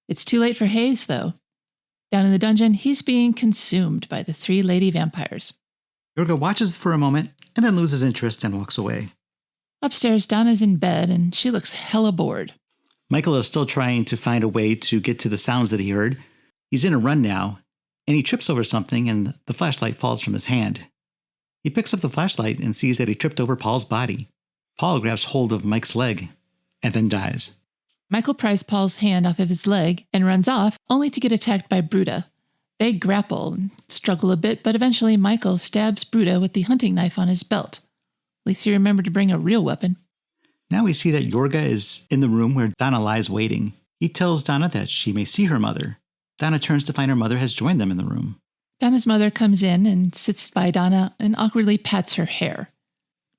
It's too late for Hayes, though. Down in the dungeon, he's being consumed by the 3 lady vampires. Yorga watches for a moment and then loses interest and walks away. Upstairs, Donna's in bed, and she looks hella bored. Michael is still trying to find a way to get to the sounds that he heard. He's in a run now, and he trips over something, and the flashlight falls from his hand. He picks up the flashlight and sees that he tripped over Paul's body. Paul grabs hold of Mike's leg and then dies. Michael pries Paul's hand off of his leg and runs off, only to get attacked by Brudah. They grapple and struggle a bit, but eventually Michael stabs Brudah with the hunting knife on his belt. At least he remembered to bring a real weapon. Now we see that Yorga is in the room where Donna lies waiting. He tells Donna that she may see her mother. Donna turns to find her mother has joined them in the room. Donna's mother comes in and sits by Donna and awkwardly pats her hair.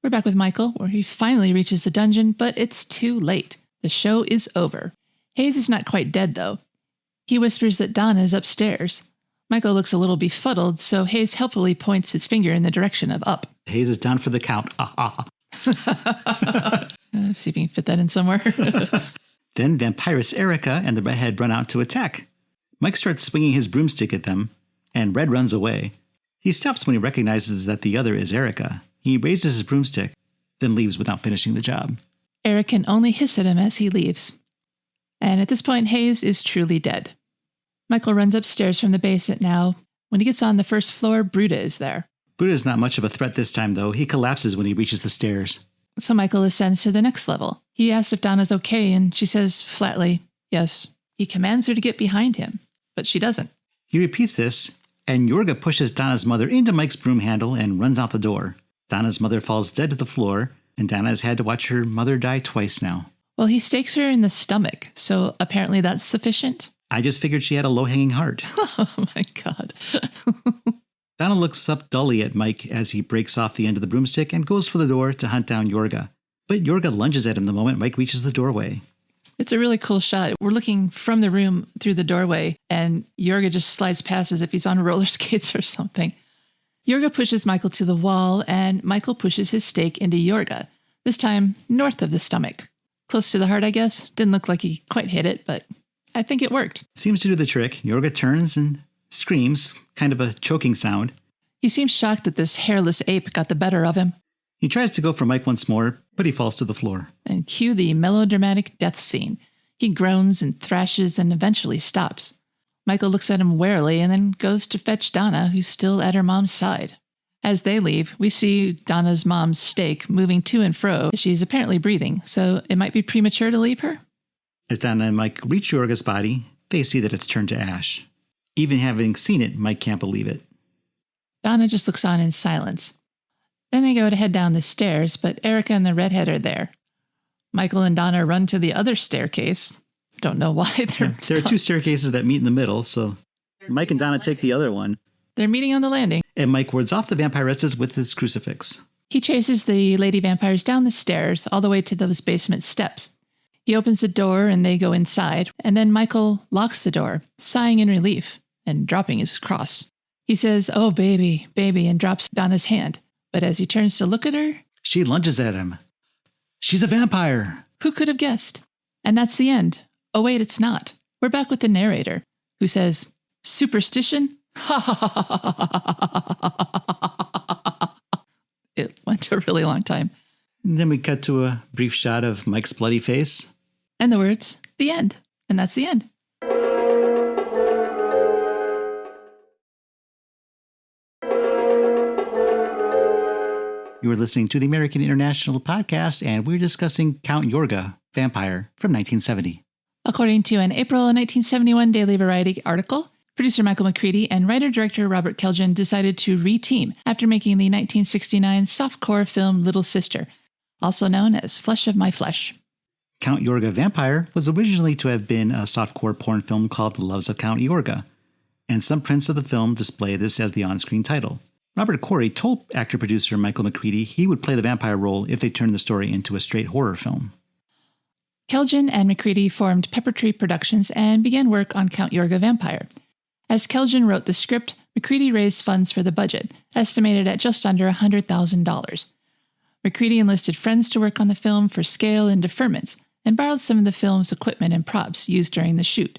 We're back with Michael, where he finally reaches the dungeon, but it's too late. The show is over. Hayes is not quite dead, though. He whispers that Donna is upstairs. Michael looks a little befuddled, so Hayes helpfully points his finger in the direction of up. Hayes is down for the count. See if you can fit that in somewhere. Then Vampiress Erica and the redhead run out to attack. Mike starts swinging his broomstick at them, and Red runs away. He stops when he recognizes that the other is Erica. He raises his broomstick, then leaves without finishing the job. Eric can only hiss at him as he leaves. And at this point, Hayes is truly dead. Michael runs upstairs from the basement now. When he gets on the first floor, Brudah is there. Brudah is not much of a threat this time, though. He collapses when he reaches the stairs. So Michael ascends to the next level. He asks if Donna's okay, and she says flatly, yes. He commands her to get behind him, but she doesn't. He repeats this, and Yorga pushes Donna's mother into Mike's broom handle and runs out the door. Donna's mother falls dead to the floor, and Donna has had to watch her mother die twice now. Well, he stakes her in the stomach, so apparently that's sufficient. I just figured she had a low-hanging heart. Oh my God. Donna looks up dully at Mike as he breaks off the end of the broomstick and goes for the door to hunt down Yorga. But Yorga lunges at him the moment Mike reaches the doorway. It's a really cool shot. We're looking from the room through the doorway, and Yorga just slides past as if he's on roller skates or something. Yorga pushes Michael to the wall, and Michael pushes his stake into Yorga, this time north of the stomach. Close to the heart, I guess. Didn't look like he quite hit it, but I think it worked. Seems to do the trick. Yorga turns and screams, kind of a choking sound. He seems shocked that this hairless ape got the better of him. He tries to go for Mike once more, but he falls to the floor. And cue the melodramatic death scene. He groans and thrashes and eventually stops. Michael looks at him warily and then goes to fetch Donna, who's still at her mom's side. As they leave, we see Donna's mom's stake moving to and fro. She's apparently breathing, so it might be premature to leave her. As Donna and Mike reach Yorga's body, they see that it's turned to ash. Even having seen it, Mike can't believe it. Donna just looks on in silence. Then they go to head down the stairs, but Erica and the redhead are there. Michael and Donna run to the other staircase. Don't know why they're There are 2 staircases that meet in the middle, so Mike and Donna take the other one. They're meeting on the landing. And Mike wards off the vampiresses with his crucifix. He chases the lady vampires down the stairs all the way to those basement steps. He opens the door and they go inside, and then Michael locks the door, sighing in relief and dropping his cross. He says, "Oh, baby, baby," and drops Donna's hand. But as he turns to look at her, she lunges at him. She's a vampire. Who could have guessed? And that's the end. Oh, wait, it's not. We're back with the narrator, who says, "Superstition? Ha ha ha ha ha ha ha ha ha." It went a really long time. And then we cut to a brief shot of Mike's bloody face. And the words, "The end." And that's the end. You are listening to the American International Podcast, and we're discussing Count Yorga, Vampire, from 1970. According to an April 1971 Daily Variety article, producer Michael Macready and writer-director Robert Kelljan decided to re-team after making the 1969 softcore film Little Sister, also known as Flesh of My Flesh. Count Yorga Vampire was originally to have been a softcore porn film called The Loves of Count Yorga, and some prints of the film display this as the on-screen title. Robert Quarry told actor-producer Michael Macready he would play the vampire role if they turned the story into a straight horror film. Kelljan and Macready formed Peppertree Productions and began work on Count Yorga Vampire. As Kelljan wrote the script, Macready raised funds for the budget, estimated at just under $100,000. Macready enlisted friends to work on the film for scale and deferments, and borrowed some of the film's equipment and props used during the shoot.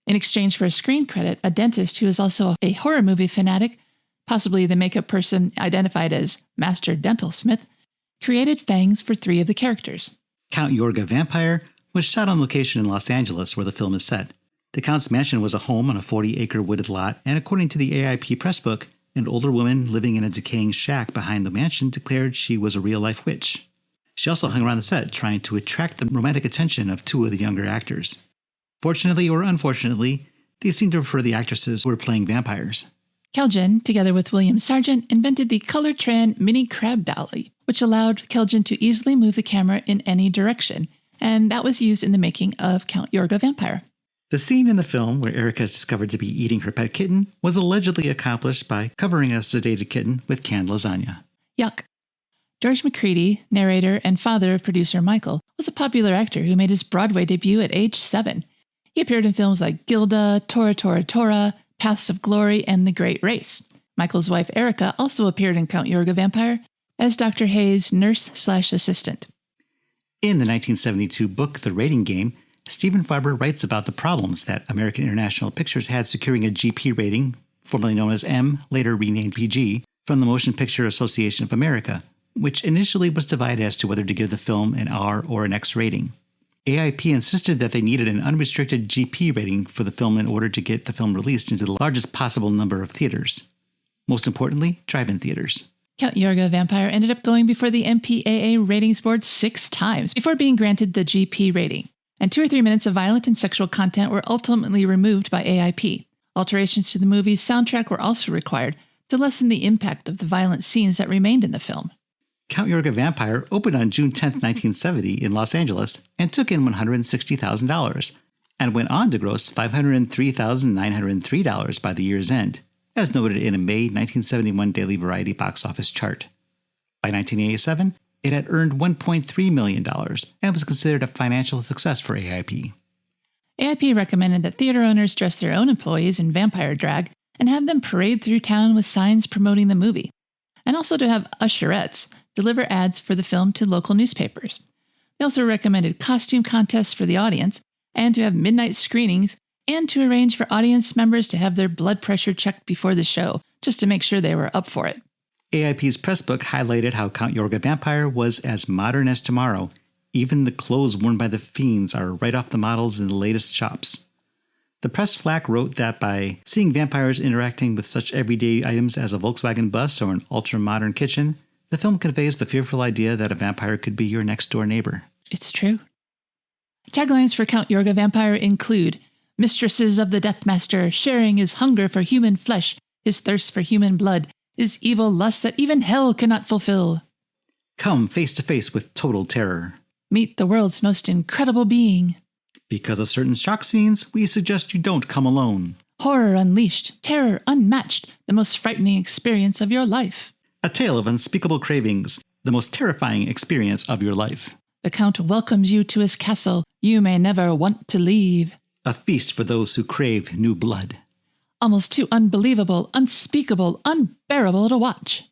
In exchange for a screen credit, a dentist who is also a horror movie fanatic, possibly the makeup person identified as Master Dental Smith, created fangs for 3 of the characters. Count Yorga Vampire was shot on location in Los Angeles, where the film is set. The Count's mansion was a home on a 40-acre wooded lot, and according to the AIP Pressbook, an older woman living in a decaying shack behind the mansion declared she was a real-life witch. She also hung around the set, trying to attract the romantic attention of 2 of the younger actors. Fortunately or unfortunately, they seemed to prefer the actresses who were playing vampires. Kelljan, together with William Sargent, invented the Color Tran mini crab dolly, which allowed Kelljan to easily move the camera in any direction, and that was used in the making of Count Yorga Vampire. The scene in the film where Erica is discovered to be eating her pet kitten was allegedly accomplished by covering a sedated kitten with canned lasagna. Yuck. George Macready, narrator and father of producer Michael, was a popular actor who made his Broadway debut at age 7. He appeared in films like Gilda, Tora Tora Tora, Paths of Glory, and The Great Race. Michael's wife Erica also appeared in Count Yorga Vampire as Dr. Hayes' nurse/assistant. In the 1972 book The Rating Game, Stephen Farber writes about the problems that American International Pictures had securing a GP rating, formerly known as M, later renamed PG, from the Motion Picture Association of America, which initially was divided as to whether to give the film an R or an X rating. AIP insisted that they needed an unrestricted GP rating for the film in order to get the film released into the largest possible number of theaters. Most importantly, drive-in theaters. Count Yorga Vampire ended up going before the MPAA ratings board 6 times before being granted the GP rating, and 2 or 3 minutes of violent and sexual content were ultimately removed by AIP. Alterations to the movie's soundtrack were also required to lessen the impact of the violent scenes that remained in the film. Count Yorga Vampire opened on June 10, 1970 in Los Angeles and took in $160,000 and went on to gross $503,903 by the year's end, as noted in a May 1971 Daily Variety box office chart. By 1987, it had earned $1.3 million and was considered a financial success for AIP. AIP recommended that theater owners dress their own employees in vampire drag and have them parade through town with signs promoting the movie, and also to have usherettes deliver ads for the film to local newspapers. They also recommended costume contests for the audience, and to have midnight screenings, and to arrange for audience members to have their blood pressure checked before the show, just to make sure they were up for it. AIP's press book highlighted how Count Yorga Vampire was as modern as tomorrow. Even the clothes worn by the fiends are right off the models in the latest shops. The press flack wrote that by seeing vampires interacting with such everyday items as a Volkswagen bus or an ultra-modern kitchen, the film conveys the fearful idea that a vampire could be your next-door neighbor. It's true. Taglines for Count Yorga Vampire include, "Mistresses of the Deathmaster, sharing his hunger for human flesh, his thirst for human blood, his evil lust that even hell cannot fulfill. Come face to face with total terror. Meet the world's most incredible being. Because of certain shock scenes, we suggest you don't come alone. Horror unleashed, terror unmatched, the most frightening experience of your life. A tale of unspeakable cravings, the most terrifying experience of your life. The Count welcomes you to his castle. You may never want to leave. A feast for those who crave new blood. Almost too unbelievable, unspeakable, unbearable to watch.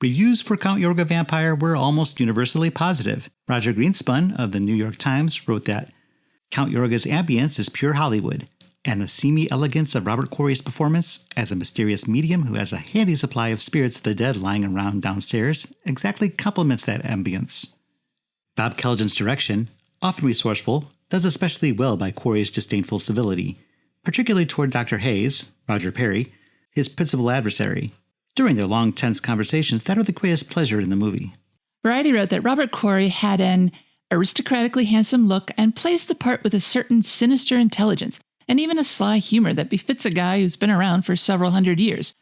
Reviews for Count Yorga Vampire were almost universally positive. Roger Greenspun of the New York Times wrote that Count Yorga's ambience is pure Hollywood, and the seamy elegance of Robert Quarry's performance as a mysterious medium who has a handy supply of spirits of the dead lying around downstairs exactly complements that ambience. Bob Kelljan's direction, often resourceful, does especially well by Quarry's disdainful civility, particularly toward Dr. Hayes, Roger Perry, his principal adversary. During their long, tense conversations that are the greatest pleasure in the movie. Variety wrote that Robert Quarry had an aristocratically handsome look and plays the part with a certain sinister intelligence and even a sly humor that befits a guy who's been around for several hundred years.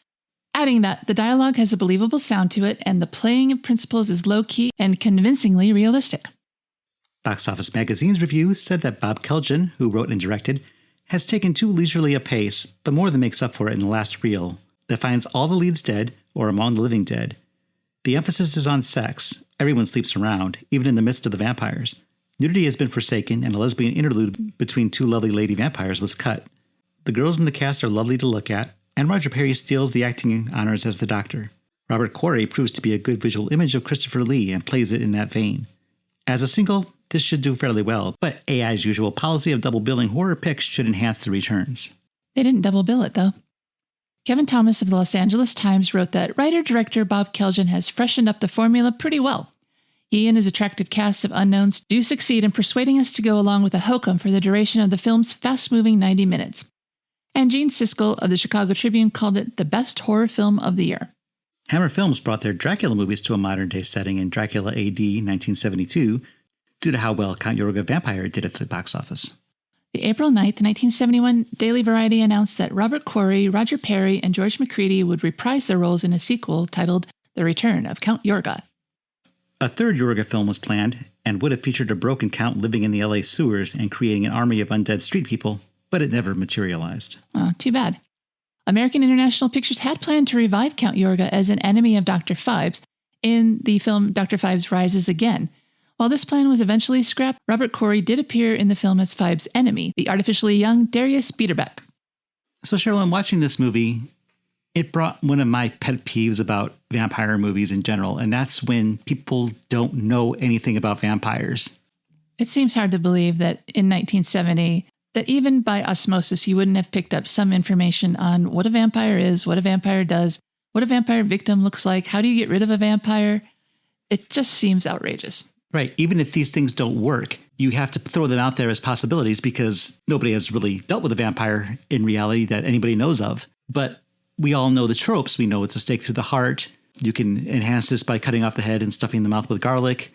Adding that the dialogue has a believable sound to it and the playing of principles is low-key and convincingly realistic. Box Office Magazine's review said that Bob Kelljan, who wrote and directed, has taken too leisurely a pace, but more than makes up for it in the last reel, that finds all the leads dead or among the living dead. The emphasis is on sex. Everyone sleeps around, even in the midst of the vampires. Nudity has been forsaken, and a lesbian interlude between two lovely lady vampires was cut. The girls in the cast are lovely to look at, and Roger Perry steals the acting honors as the Doctor. Robert Quarry proves to be a good visual image of Christopher Lee and plays it in that vein. As a single, this should do fairly well, but AI's usual policy of double billing horror picks should enhance the returns. They didn't double bill it, though. Kevin Thomas of the Los Angeles Times wrote that writer-director Bob Kelljan has freshened up the formula pretty well. He and his attractive cast of unknowns do succeed in persuading us to go along with a hokum for the duration of the film's fast-moving 90 minutes. And Gene Siskel of the Chicago Tribune called it the best horror film of the year. Hammer Films brought their Dracula movies to a modern-day setting in Dracula AD 1972 due to how well Count Yorga Vampire did at the box office. The April 9th, 1971 Daily Variety announced that Robert Quarry, Roger Perry, and George Macready would reprise their roles in a sequel titled The Return of Count Yorga. A third Yorga film was planned and would have featured a broken count living in the LA sewers and creating an army of undead street people, but it never materialized. Oh, too bad. American International Pictures had planned to revive Count Yorga as an enemy of Dr. Phibes in the film Dr. Phibes Rises Again. While this plan was eventually scrapped, Robert Quarry did appear in the film as Phibes' enemy, the artificially young Darius Biederbeck. So, Cheryl, in watching this movie, it brought one of my pet peeves about vampire movies in general, and that's when people don't know anything about vampires. It seems hard to believe that in 1970, that even by osmosis, you wouldn't have picked up some information on what a vampire is, what a vampire does, what a vampire victim looks like, how do you get rid of a vampire? It just seems outrageous. Right. Even if these things don't work, you have to throw them out there as possibilities because nobody has really dealt with a vampire in reality that anybody knows of. But we all know the tropes. We know it's a stake through the heart. You can enhance this by cutting off the head and stuffing the mouth with garlic.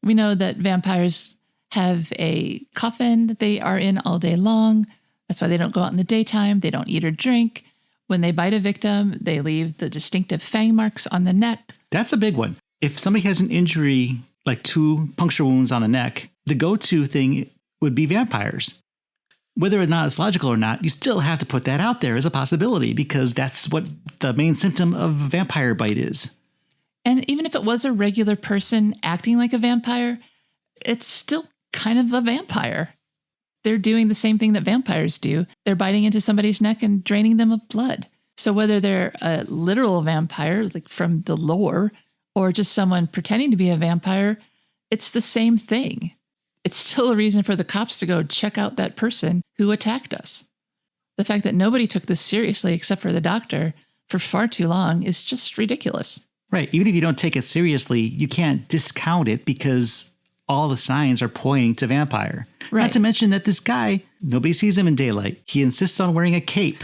We know that vampires have a coffin that they are in all day long. That's why they don't go out in the daytime. They don't eat or drink. When they bite a victim, they leave the distinctive fang marks on the neck. That's a big one. If somebody has an injury, like 2 puncture wounds on the neck, the go-to thing would be vampires. Whether or not it's logical or not, you still have to put that out there as a possibility because that's what the main symptom of vampire bite is. And even if it was a regular person acting like a vampire, it's still kind of a vampire. They're doing the same thing that vampires do. They're biting into somebody's neck and draining them of blood. So whether they're a literal vampire, like from the lore, or just someone pretending to be a vampire, it's the same thing. It's still a reason for the cops to go check out that person who attacked us. The fact that nobody took this seriously except for the doctor for far too long is just ridiculous. Right. Even if you don't take it seriously, you can't discount it because all the signs are pointing to vampire. Right. Not to mention that this guy, nobody sees him in daylight. He insists on wearing a cape.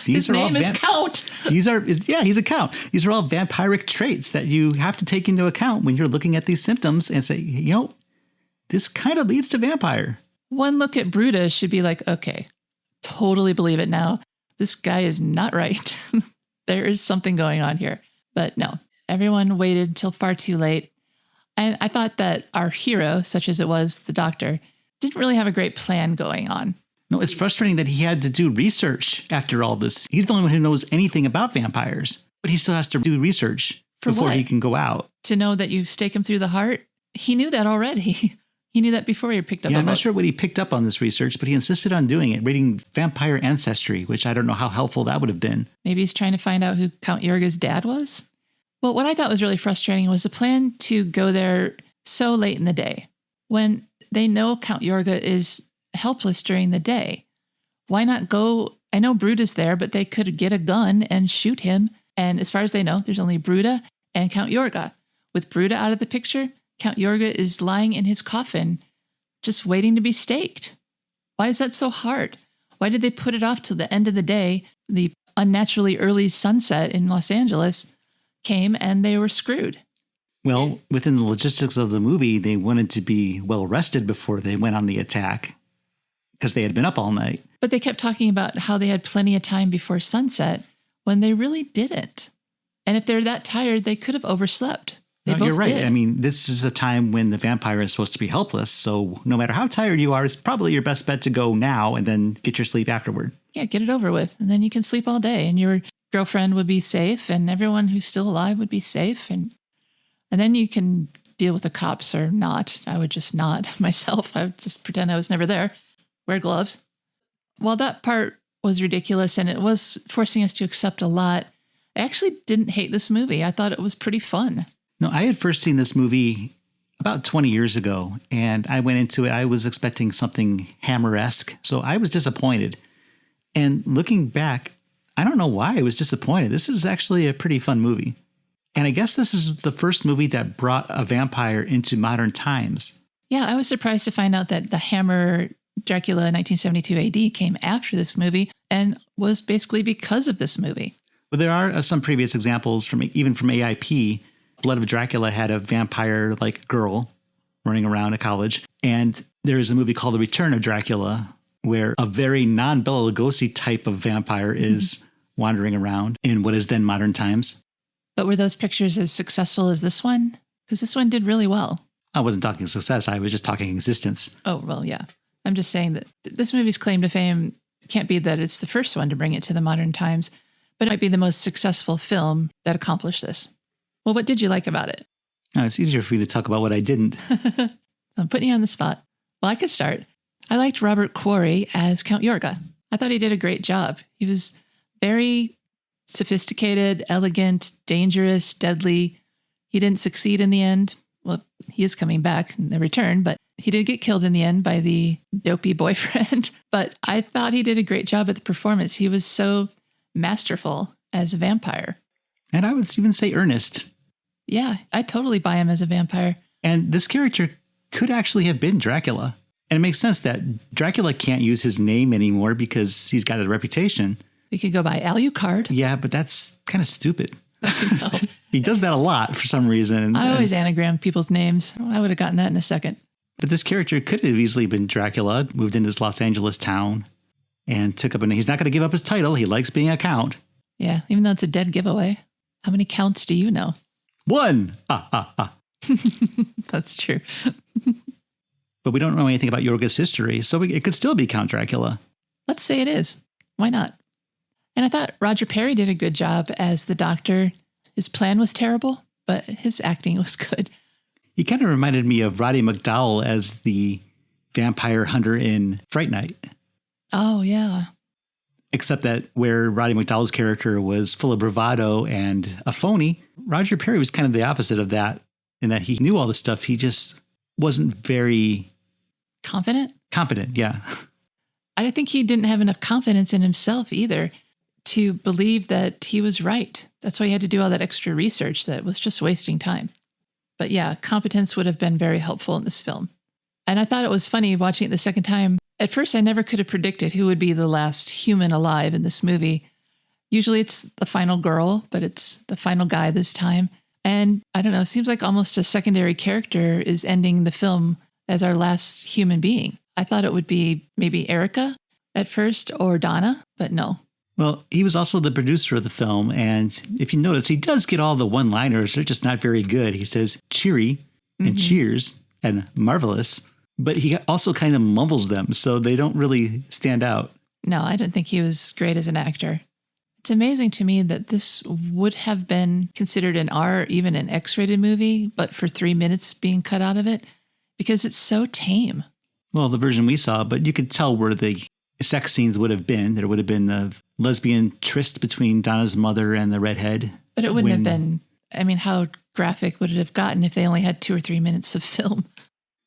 His name is Count. He's a Count. These are all vampiric traits that you have to take into account when you're looking at these symptoms and say, you know, this kind of leads to vampire. One look at Brudah should be like, okay, totally believe it now. This guy is not right. There is something going on here. But no, everyone waited till far too late. And I thought that our hero, such as it was, the doctor, didn't really have a great plan going on. No, it's frustrating that he had to do research after all this. He's the only one who knows anything about vampires, but he still has to do research before he can go out. To know that you stake him through the heart? He knew that already. He knew that before he picked up the book. I'm not sure what he picked up on this research, but he insisted on doing it, reading Vampire Ancestry, which I don't know how helpful that would have been. Maybe he's trying to find out who Count Yorga's dad was? Well, what I thought was really frustrating was the plan to go there so late in the day when they know Count Yorga is helpless during the day. Why not go? I know Brudah's there, but they could get a gun and shoot him. And as far as they know, there's only Brudah and Count Yorga. With Brudah out of the picture, Count Yorga is lying in his coffin, just waiting to be staked. Why is that so hard? Why did they put it off till the end of the day? The unnaturally early sunset in Los Angeles came and they were screwed. Well, within the logistics of the movie, they wanted to be well rested before they went on the attack because they had been up all night. But they kept talking about how they had plenty of time before sunset when they really didn't. And if they're that tired, they could have overslept. You're right. Did. I mean, this is a time when the vampire is supposed to be helpless. So no matter how tired you are, it's probably your best bet to go now and then get your sleep afterward. Yeah, get it over with. And then you can sleep all day and your girlfriend would be safe and everyone who's still alive would be safe. And then you can deal with the cops or not. I would just not myself. I would just pretend I was never there. Wear gloves. While that part was ridiculous and it was forcing us to accept a lot, I actually didn't hate this movie. I thought it was pretty fun. No, I had first seen this movie about 20 years ago, and I went into it. I was expecting something Hammer-esque, so I was disappointed. And looking back, I don't know why I was disappointed. This is actually a pretty fun movie. And I guess this is the first movie that brought a vampire into modern times. Yeah, I was surprised to find out that the Hammer Dracula 1972 AD came after this movie and was basically because of this movie. Well, there are some previous examples from AIP. Blood of Dracula had a vampire-like girl running around a college. And there is a movie called The Return of Dracula, where a very non-Bela Lugosi type of vampire is wandering around in what is then modern times. But were those pictures as successful as this one? Because this one did really well. I wasn't talking success. I was just talking existence. Oh, well, yeah. I'm just saying that this movie's claim to fame can't be that it's the first one to bring it to the modern times, but it might be the most successful film that accomplished this. Well, what did you like about it? It's easier for me to talk about what I didn't. I'm putting you on the spot. Well, I could start. I liked Robert Quarry as Count Yorga. I thought he did a great job. He was very sophisticated, elegant, dangerous, deadly. He didn't succeed in the end. Well, he is coming back in The Return, but he did get killed in the end by the dopey boyfriend. But I thought he did a great job at the performance. He was so masterful as a vampire. And I would even say earnest. Yeah, I totally buy him as a vampire. And this character could actually have been Dracula. And it makes sense that Dracula can't use his name anymore because he's got a reputation. He could go by Alucard. Yeah, but that's kind of stupid. He does that a lot for some reason. I always anagram people's names. I would have gotten that in a second. But this character could have easily been Dracula, moved into this Los Angeles town, and took up a name. He's not going to give up his title. He likes being a count. Yeah, even though it's a dead giveaway. How many counts do you know? 1! That's true. But we don't know anything about Yorga's history, so it could still be Count Dracula. Let's say it is. Why not? And I thought Roger Perry did a good job as the doctor. His plan was terrible, but his acting was good. He kind of reminded me of Roddy McDowall as the vampire hunter in Fright Night. Oh, yeah. Except that where Roddy McDowall's character was full of bravado and a phony, Roger Perry was kind of the opposite of that, in that he knew all this stuff. He just wasn't very... Confident, yeah. I think he didn't have enough confidence in himself either to believe that he was right. That's why he had to do all that extra research that was just wasting time. But yeah, competence would have been very helpful in this film. And I thought it was funny watching it the second time. At first, I never could have predicted who would be the last human alive in this movie. Usually it's the final girl, but it's the final guy this time. And I don't know, it seems like almost a secondary character is ending the film as our last human being. I thought it would be maybe Erica at first or Donna, but no. Well, he was also the producer of the film. And if you notice, he does get all the one-liners. They're just not very good. He says cheery and cheers and marvelous. But he also kind of mumbles them, so they don't really stand out. No, I don't think he was great as an actor. It's amazing to me that this would have been considered an R, even an X-rated movie, but for 3 minutes being cut out of it, because it's so tame. Well, the version we saw, but you could tell where the sex scenes would have been. There would have been the lesbian tryst between Donna's mother and the redhead. But it wouldn't have been, I mean, how graphic would it have gotten if they only had 2 or 3 minutes of film?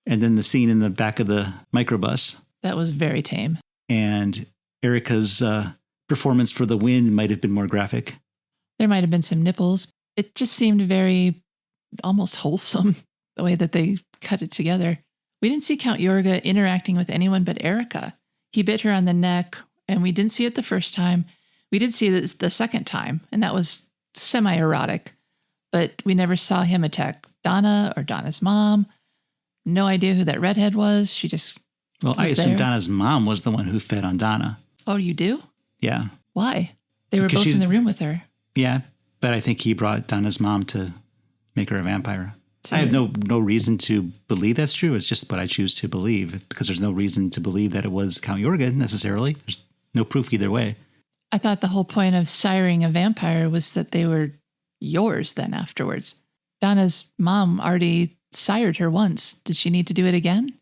And then the scene in the back of the microbus. That was very tame. And Erica's performance for The Wind might have been more graphic. There might have been some nipples. It just seemed very almost wholesome. the way that they cut it together. We didn't see Count Yorga interacting with anyone but Erica. He bit her on the neck, and we didn't see it the first time. We did see it the second time, and that was semi-erotic. But we never saw him attack Donna or Donna's mom. No idea who that redhead was. She just I assume Donna's mom was the one who fed on Donna. Oh, you do? Yeah. Why? They were both in the room with her. Yeah, but I think he brought Donna's mom to make her a vampire. I have no reason to believe that's true. It's just what I choose to believe, because there's no reason to believe that it was Count Yorga necessarily. There's no proof either way. I thought the whole point of siring a vampire was that they were yours then afterwards. Donna's mom already sired her once. Did she need to do it again?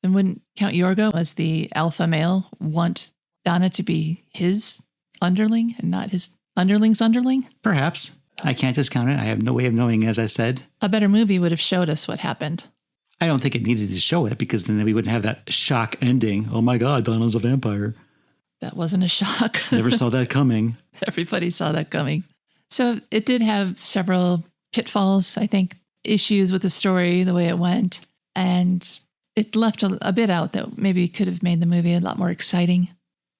And wouldn't Count Yorga, as the alpha male, want Donna to be his underling and not his underling's underling? Perhaps. I can't discount it. I have no way of knowing, as I said. A better movie would have showed us what happened. I don't think it needed to show it, because then we wouldn't have that shock ending. Oh my God, Donna's a vampire. That wasn't a shock. Never saw that coming. Everybody saw that coming. So it did have several pitfalls, I think, issues with the story, the way it went. And it left a bit out that maybe could have made the movie a lot more exciting.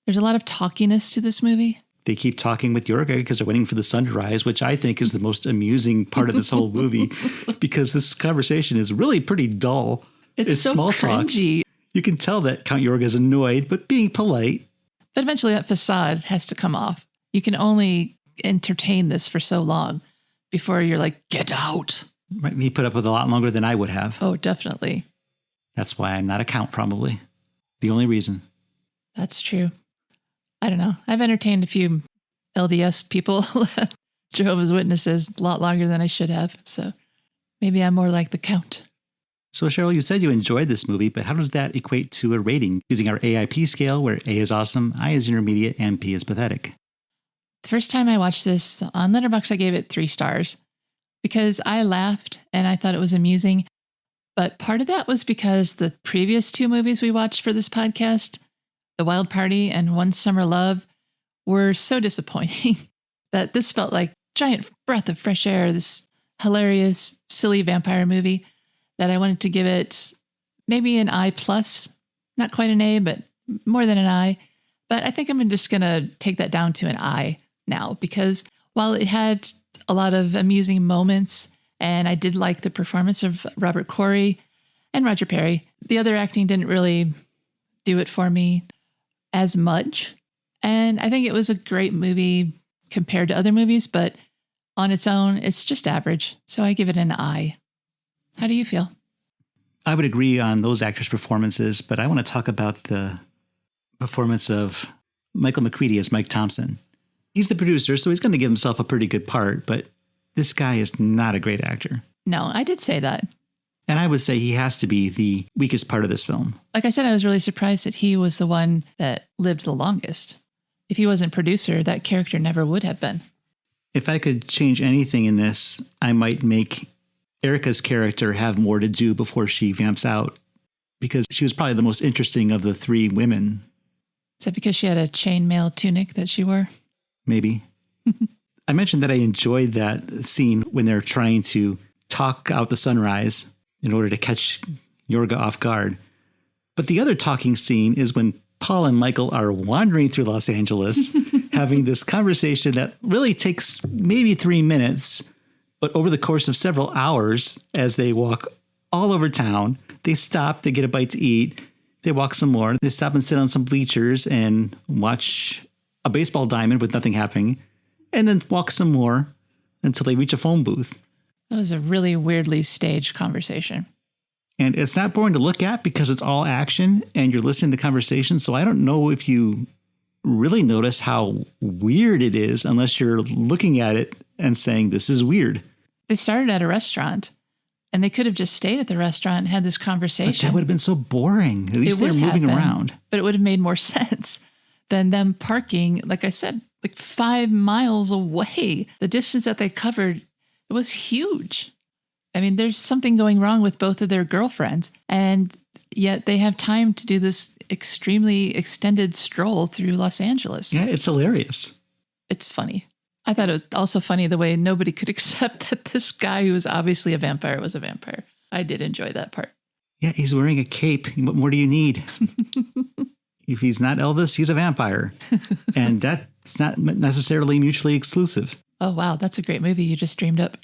There's a lot of talkiness to this movie. They keep talking with Yorga because they're waiting for the sun to rise, which I think is the most amusing part of this whole movie, because this conversation is really pretty dull. It's so small cringy. talk. You can tell that Count Yorga is annoyed, but being polite. But eventually that facade has to come off. You can only entertain this for so long before you're like, get out. He put up with a lot longer than I would have. Oh, definitely. That's why I'm not a count, probably. The only reason. That's true. I don't know. I've entertained a few LDS people, Jehovah's Witnesses, a lot longer than I should have. So maybe I'm more like the Count. So, Cheryl, you said you enjoyed this movie, but how does that equate to a rating using our AIP scale, where A is awesome, I is intermediate, and P is pathetic? The first time I watched this on Letterboxd, I gave it 3 stars because I laughed and I thought it was amusing. But part of that was because the previous 2 movies we watched for this podcast, The Wild Party and One Summer Love, were so disappointing that this felt like a giant breath of fresh air, this hilarious, silly vampire movie, that I wanted to give it maybe an I+, not quite an A, but more than an I. But I think I'm just going to take that down to an I now, because while it had a lot of amusing moments, and I did like the performance of Robert Quarry and Roger Perry, the other acting didn't really do it for me as much. And I think it was a great movie compared to other movies, but on its own, it's just average. So I give it an I. How do you feel? I would agree on those actors' performances, but I want to talk about the performance of Michael Macready as Mike Thompson. He's the producer, so he's going to give himself a pretty good part, but this guy is not a great actor. No, I did say that. And I would say he has to be the weakest part of this film. Like I said, I was really surprised that he was the one that lived the longest. If he wasn't producer, that character never would have been. If I could change anything in this, I might make Erica's character have more to do before she vamps out, because she was probably the most interesting of the 3 women. Is that because she had a chainmail tunic that she wore? Maybe. I mentioned that I enjoyed that scene when they're trying to talk out the sunrise in order to catch Yorga off guard. But the other talking scene is when Paul and Michael are wandering through Los Angeles, having this conversation that really takes maybe 3 minutes, but over the course of several hours, as they walk all over town, they stop, they get a bite to eat, they walk some more, they stop and sit on some bleachers and watch a baseball diamond with nothing happening, and then walk some more until they reach a phone booth. That was a really weirdly staged conversation. And it's not boring to look at because it's all action and you're listening to the conversation. So I don't know if you really notice how weird it is unless you're looking at it and saying, this is weird. They started at a restaurant and they could have just stayed at the restaurant and had this conversation. But that would have been so boring. At least they're moving around. But it would have made more sense than them parking, like I said, like 5 miles away. The distance that they covered, it was huge. I mean, there's something going wrong with both of their girlfriends, and yet they have time to do this extremely extended stroll through Los Angeles. Yeah, it's hilarious. It's funny. I thought it was also funny the way nobody could accept that this guy who was obviously a vampire was a vampire. I did enjoy that part. Yeah, he's wearing a cape. What more do you need? If he's not Elvis, he's a vampire. And that's not necessarily mutually exclusive. Oh, wow. That's a great movie you just dreamed up.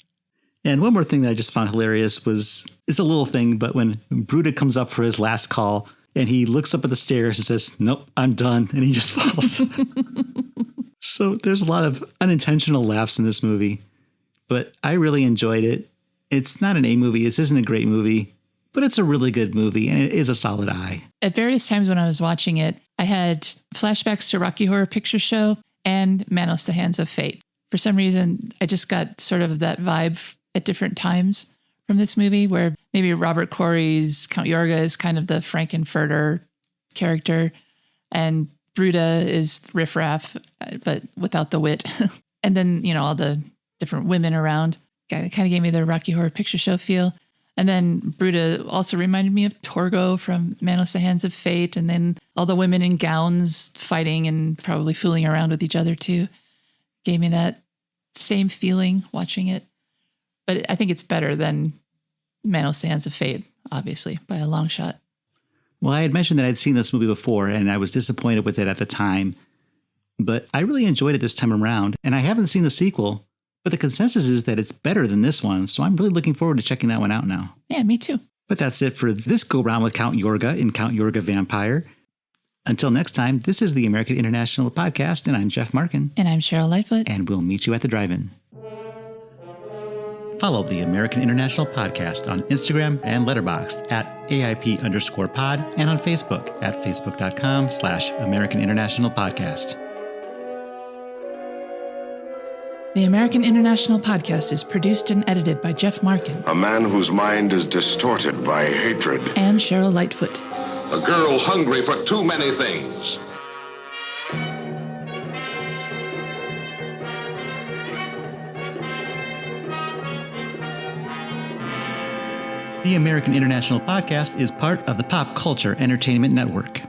And one more thing that I just found hilarious was, it's a little thing, but when Brudah comes up for his last call and he looks up at the stairs and says, nope, I'm done. And he just falls. So there's a lot of unintentional laughs in this movie, but I really enjoyed it. It's not an A movie. This isn't a great movie, but it's a really good movie and it is a solid I. At various times when I was watching it, I had flashbacks to Rocky Horror Picture Show and Manos, the Hands of Fate. For some reason, I just got sort of that vibe at different times from this movie, where maybe Robert Quarry's Count Yorga is kind of the Frankenfurter character, and Brudah is riffraff, but without the wit. And then, all the different women around kind of gave me the Rocky Horror Picture Show feel. And then Brudah also reminded me of Torgo from Manos, the Hands of Fate, and then all the women in gowns fighting and probably fooling around with each other too. Gave me that same feeling watching it. But I think it's better than Manos, the Hands of Fate, obviously, by a long shot. Well, I had mentioned that I'd seen this movie before, and I was disappointed with it at the time. But I really enjoyed it this time around, and I haven't seen the sequel, but the consensus is that it's better than this one, so I'm really looking forward to checking that one out now. Yeah, me too. But that's it for this go-round with Count Yorga in Count Yorga Vampire. Until next time, this is the American International Podcast, and I'm Jeff Markin. And I'm Cheryl Lightfoot. And we'll meet you at the drive-in. Follow the American International Podcast on Instagram and Letterboxd at AIP_pod and on Facebook at facebook.com/American International Podcast. The American International Podcast is produced and edited by Jeff Markin. A man whose mind is distorted by hatred. And Cheryl Lightfoot. A girl hungry for too many things. The American International Podcast is part of the Pop Culture Entertainment Network.